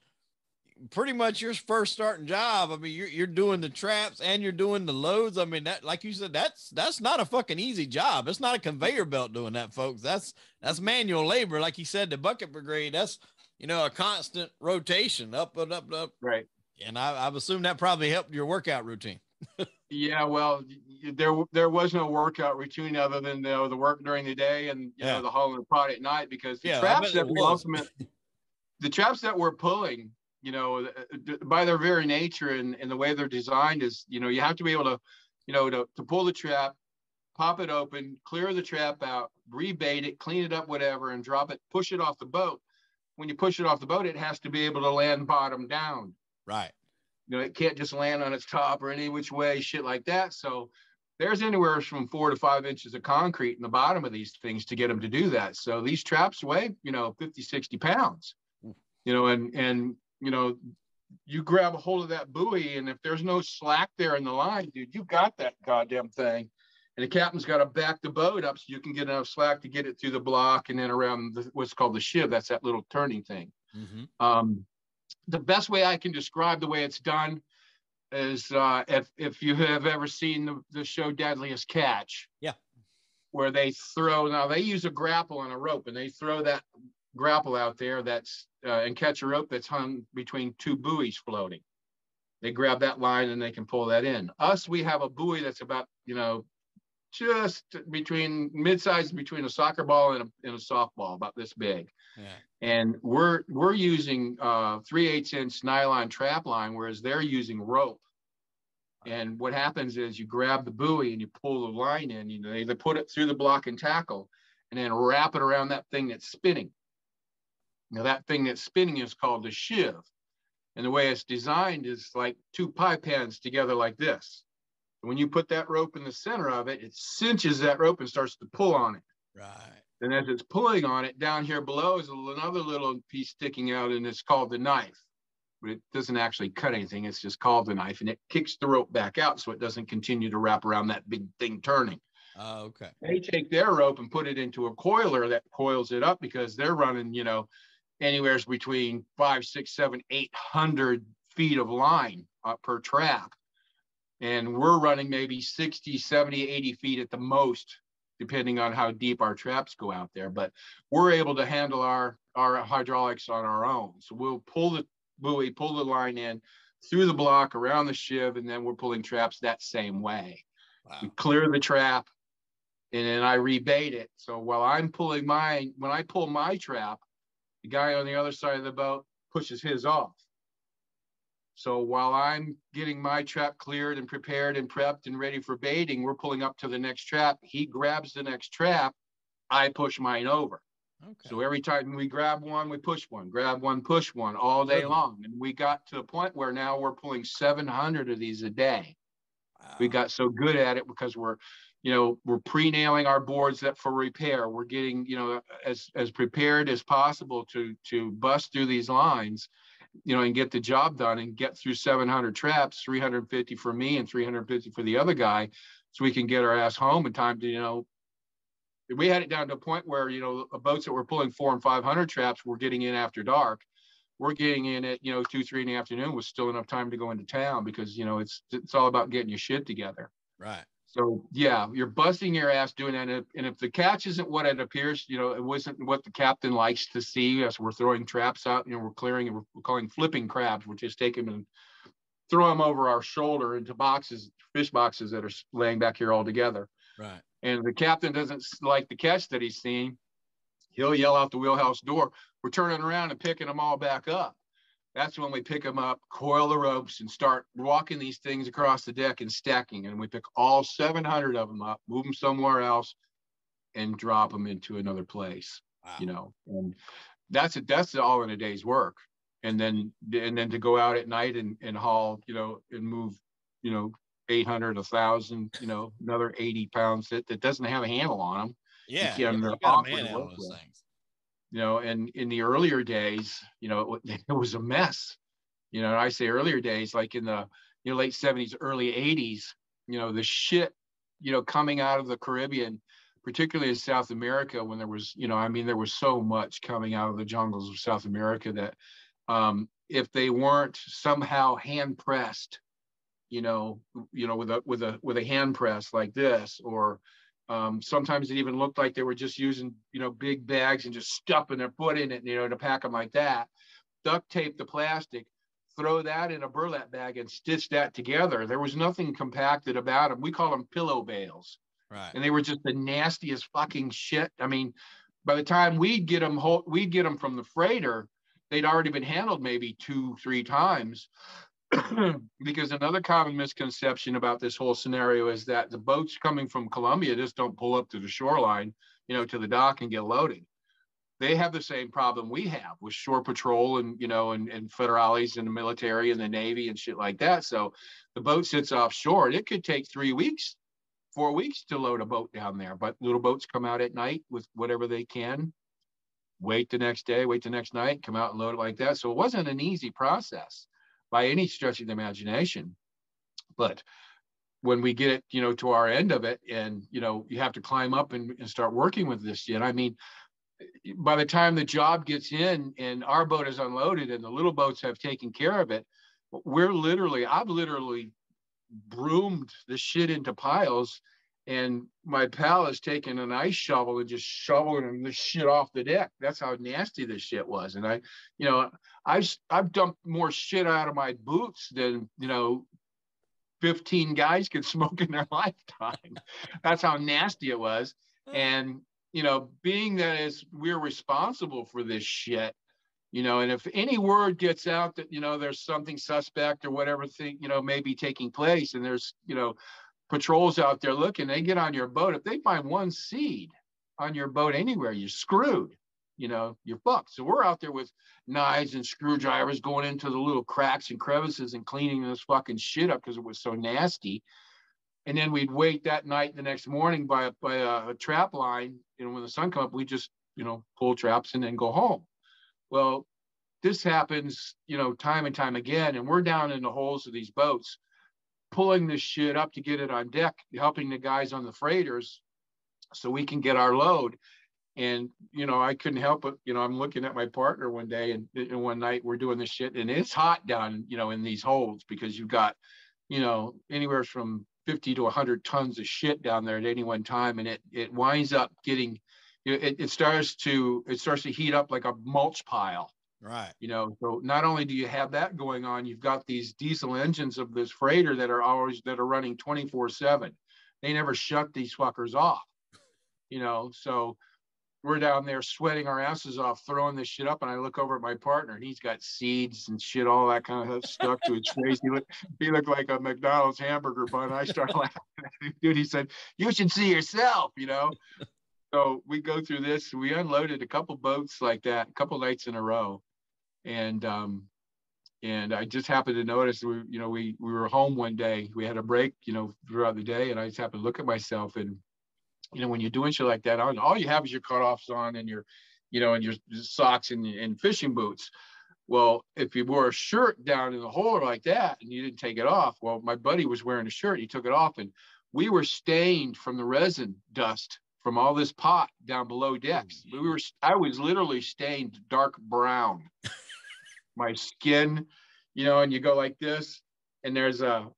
pretty much your first starting job. I mean, you're doing the traps and you're doing the loads. I mean, that, like you said, that's not a fucking easy job. It's not a conveyor belt doing that, folks. That's manual labor. Like you said, the bucket brigade, that's, a constant rotation up and up and up. Right. And I've assumed that probably helped your workout routine. Yeah, well, there was no workout routine other than the work during the day and the hauling the product at night, because the traps that we're pulling, by their very nature and the way they're designed is, you have to be able to, to pull the trap, pop it open, clear the trap out, rebait it, clean it up, whatever, and drop it, push it off the boat. When you push it off the boat, it has to be able to land bottom down. Right. It can't just land on its top or any which way, shit like that. So there's anywhere from 4 to 5 inches of concrete in the bottom of these things to get them to do that. So these traps weigh, 50, 60 pounds, and you grab a hold of that buoy, and if there's no slack there in the line, dude, you got that goddamn thing. And the captain's got to back the boat up so you can get enough slack to get it through the block and then around what's called the shiv. That's that little turning thing. Mm-hmm. The best way I can describe the way it's done is if you have ever seen the show Deadliest Catch. Yeah. Where they use a grapple and a rope, and they throw that grapple out there and catch a rope that's hung between two buoys floating. They grab that line and they can pull that in. We have a buoy that's about, just between mid-size between a soccer ball and a softball, about this big. Yeah. And we're using 3/8 inch nylon trap line, whereas they're using rope. And what happens is you grab the buoy and you pull the line in, they put it through the block and tackle and then wrap it around that thing that's spinning. Now that thing that's spinning is called the shiv. And the way it's designed is like two pie pans together like this. When you put that rope in the center of it, it cinches that rope and starts to pull on it. Right. And as it's pulling on it, down here below is another little piece sticking out, and it's called the knife. But it doesn't actually cut anything. It's just called the knife, and it kicks the rope back out so it doesn't continue to wrap around that big thing turning. Oh, okay. They take their rope and put it into a coiler that coils it up, because they're running, anywhere between 500, 600, 700, 800 feet of line per trap. And we're running maybe 60, 70, 80 feet at the most, depending on how deep our traps go out there. But we're able to handle our hydraulics on our own. So we'll pull the buoy, pull the line in through the block, around the shiv, and then we're pulling traps that same way. Wow. We clear the trap, and then I rebait it. So while I'm pulling when I pull my trap, the guy on the other side of the boat pushes his off. So while I'm getting my trap cleared and prepared and prepped and ready for baiting, we're pulling up to the next trap. He grabs the next trap. I push mine over. Okay. So every time we grab one, we push one, grab one, push one all day long. And we got to the point where now we're pulling 700 of these a day. Wow. We got so good at it because we're pre-nailing our boards that for repair. We're getting, as prepared as possible to bust through these lines, and get the job done and get through 700 traps, 350 for me and 350 for the other guy, so we can get our ass home in time to, we had it down to a point where, boats that were pulling 400 and 500 traps were getting in after dark. We're getting in at, 2, 3 in the afternoon with still enough time to go into town, because, it's all about getting your shit together. Right. So yeah, you're busting your ass doing that. And if the catch isn't what it appears, it wasn't what the captain likes to see as we're throwing traps out, we're clearing, and we're calling flipping crabs. We're just taking them and throw them over our shoulder into boxes, fish boxes that are laying back here all together. Right. And the captain doesn't like the catch that he's seen. He'll yell out the wheelhouse door. We're turning around and picking them all back up. That's when we pick them up, coil the ropes, and start walking these things across the deck and stacking. And we pick all 700 of them up, move them somewhere else, and drop them into another place. Wow. And that's all in a day's work. and then to go out at night and haul, and move, 800, 1,000, another 80 pounds that doesn't have a handle on them. Yeah, They're you got a awkward man to out work on those with. things. And in the earlier days, it was a mess. I say earlier days, like in the late 70s, early 80s, the shit, coming out of the Caribbean, particularly in South America, when there was, there was so much coming out of the jungles of South America that if they weren't somehow hand pressed, with a hand press like this, or sometimes it even looked like they were just using, big bags and just stuffing their foot in it, to pack them like that, duct tape the plastic, throw that in a burlap bag and stitch that together. There was nothing compacted about them. We call them pillow bales. Right. And they were just the nastiest fucking shit. I mean, by the time we'd get them from the freighter, they'd already been handled maybe 2-3 times. Because another common misconception about this whole scenario is that the boats coming from Colombia just don't pull up to the shoreline, to the dock and get loaded. They have the same problem we have with shore patrol and, and federales and the military and the Navy and shit like that. So the boat sits offshore and it could take 3 weeks, 4 weeks to load a boat down there. But little boats come out at night with whatever they can, wait the next day, wait the next night, come out and load it like that. So it wasn't an easy process by any stretch of the imagination. But when we get it, to our end of it, and, you have to climb up and start working with this shit. I mean, by the time the job gets in and our boat is unloaded and the little boats have taken care of it, I've literally broomed the shit into piles, and my pal has taken an ice shovel and just shoveling the shit off the deck. That's how nasty this shit was. And I've dumped more shit out of my boots than 15 guys could smoke in their lifetime. That's how nasty it was. And being that as we're responsible for this shit, and if any word gets out that, there's something suspect or whatever thing, may be taking place, and there's, patrols out there looking, they get on your boat. If they find one seed on your boat anywhere, you're screwed, you're fucked. So we're out there with knives and screwdrivers going into the little cracks and crevices and cleaning this fucking shit up because it was so nasty. And then we'd wait that night the next morning by a trap line. When the sun come up, we just, pull traps and then go home. Well, this happens, time and time again. And we're down in the holes of these boats, pulling this shit up to get it on deck, helping the guys on the freighters so we can get our load. And, I couldn't help it. I'm looking at my partner one day and one night we're doing this shit, and it's hot down, in these holes because you've got, anywhere from 50 to 100 tons of shit down there at any one time. And it winds up getting, it starts to heat up like a mulch pile. Right. So not only do you have that going on, you've got these diesel engines of this freighter that are running 24/7. They never shut these fuckers off, so we're down there sweating our asses off, throwing this shit up. And I look over at my partner and he's got seeds and shit, all that kind of stuff to his face. He looked like a McDonald's hamburger bun. I started laughing at him. Dude, he said, "You should see yourself," So we go through this. We unloaded a couple boats like that, a couple nights in a row. And I just happened to notice we were home one day. We had a break, throughout the day, and I just happened to look at myself. And when you're doing shit like that, all you have is your cutoffs on and your socks and fishing boots. Well, if you wore a shirt down in the hole like that and you didn't take it off, well, my buddy was wearing a shirt. He took it off, and we were stained from the resin dust from all this pot down below decks. I was literally stained dark brown. My skin, and you go like this, and there's a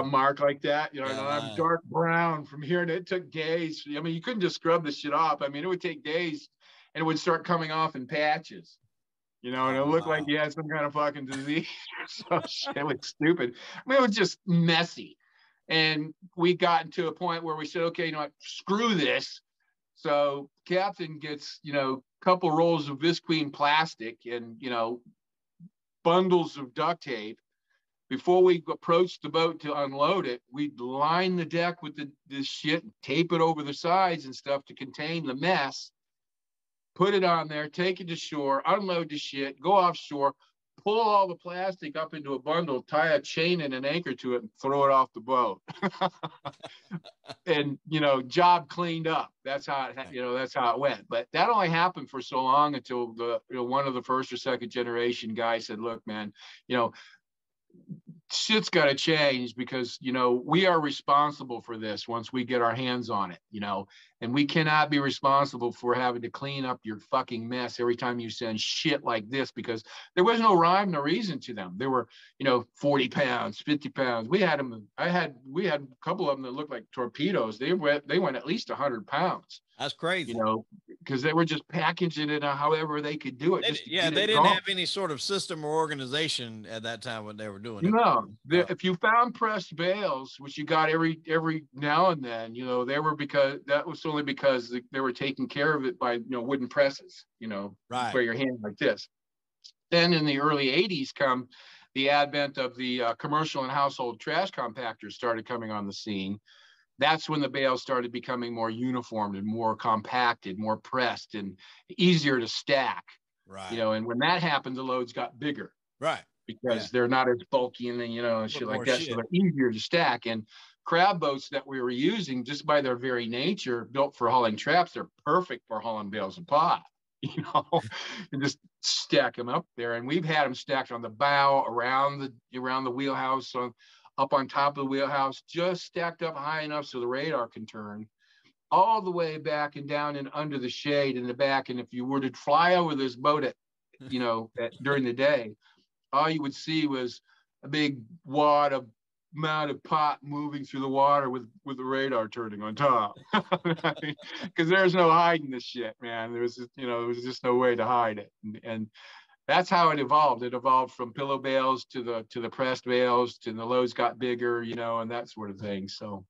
mark like that, and I'm dark brown from here, and it took days. I mean, you couldn't just scrub this shit off. I mean, it would take days, and it would start coming off in patches, and it looked like you had some kind of fucking disease or some shit. It was stupid. I mean, it was just messy. And we got to a point where we said, okay, screw this. So Captain gets, a couple rolls of visqueen plastic and, bundles of duct tape. Before we approached the boat to unload it, we'd line the deck with this shit, tape it over the sides and stuff to contain the mess, put it on there, take it to shore, unload the shit, go offshore, pull all the plastic up into a bundle, tie a chain and an anchor to it, and throw it off the boat. And, you know, job cleaned up. That's how it, you know, that's how it went. But that only happened for so long until the, you know, one of the first or second generation guys said, look, man, you know, shit's got to change, because, you know, we are responsible for this once we get our hands on it, you know, and we cannot be responsible for having to clean up your fucking mess every time you send shit like this, because there was no rhyme, no reason to them. They were, you know, 40 pounds, 50 pounds. We had them. We had a couple of them that looked like torpedoes. They went at least 100 pounds. That's crazy. You know, because they were just packaging it however they could do it. They didn't have any sort of system or organization at that time when they were doing it. No, if you found pressed bales, which you got every now and then, you know, that was only because they were taking care of it by, you know, wooden presses, you know, right, where your hand like this. Then in the early 80s come the advent of the commercial and household trash compactors started coming on the scene. That's when the bales started becoming more uniformed and more compacted, more pressed, and easier to stack. Right. You know, and when that happened, the loads got bigger. Right. Because they're not as bulky and then, you know, shit like that. So they're easier to stack. And crab boats that we were using, just by their very nature, built for hauling traps, they're perfect for hauling bales of pot, you know, and just stack them up there. And we've had them stacked on the bow, around the wheelhouse, up on top of the wheelhouse, just stacked up high enough so the radar can turn, all the way back and down and under the shade in the back. And if you were to fly over this boat during the day, all you would see was a big wad of amount of pot moving through the water with the radar turning on top. Because there's no hiding this shit, man. There was just no way to hide it. And that's how it evolved. It evolved from pillow bales to the pressed bales, to the loads got bigger, you know, and that sort of thing. So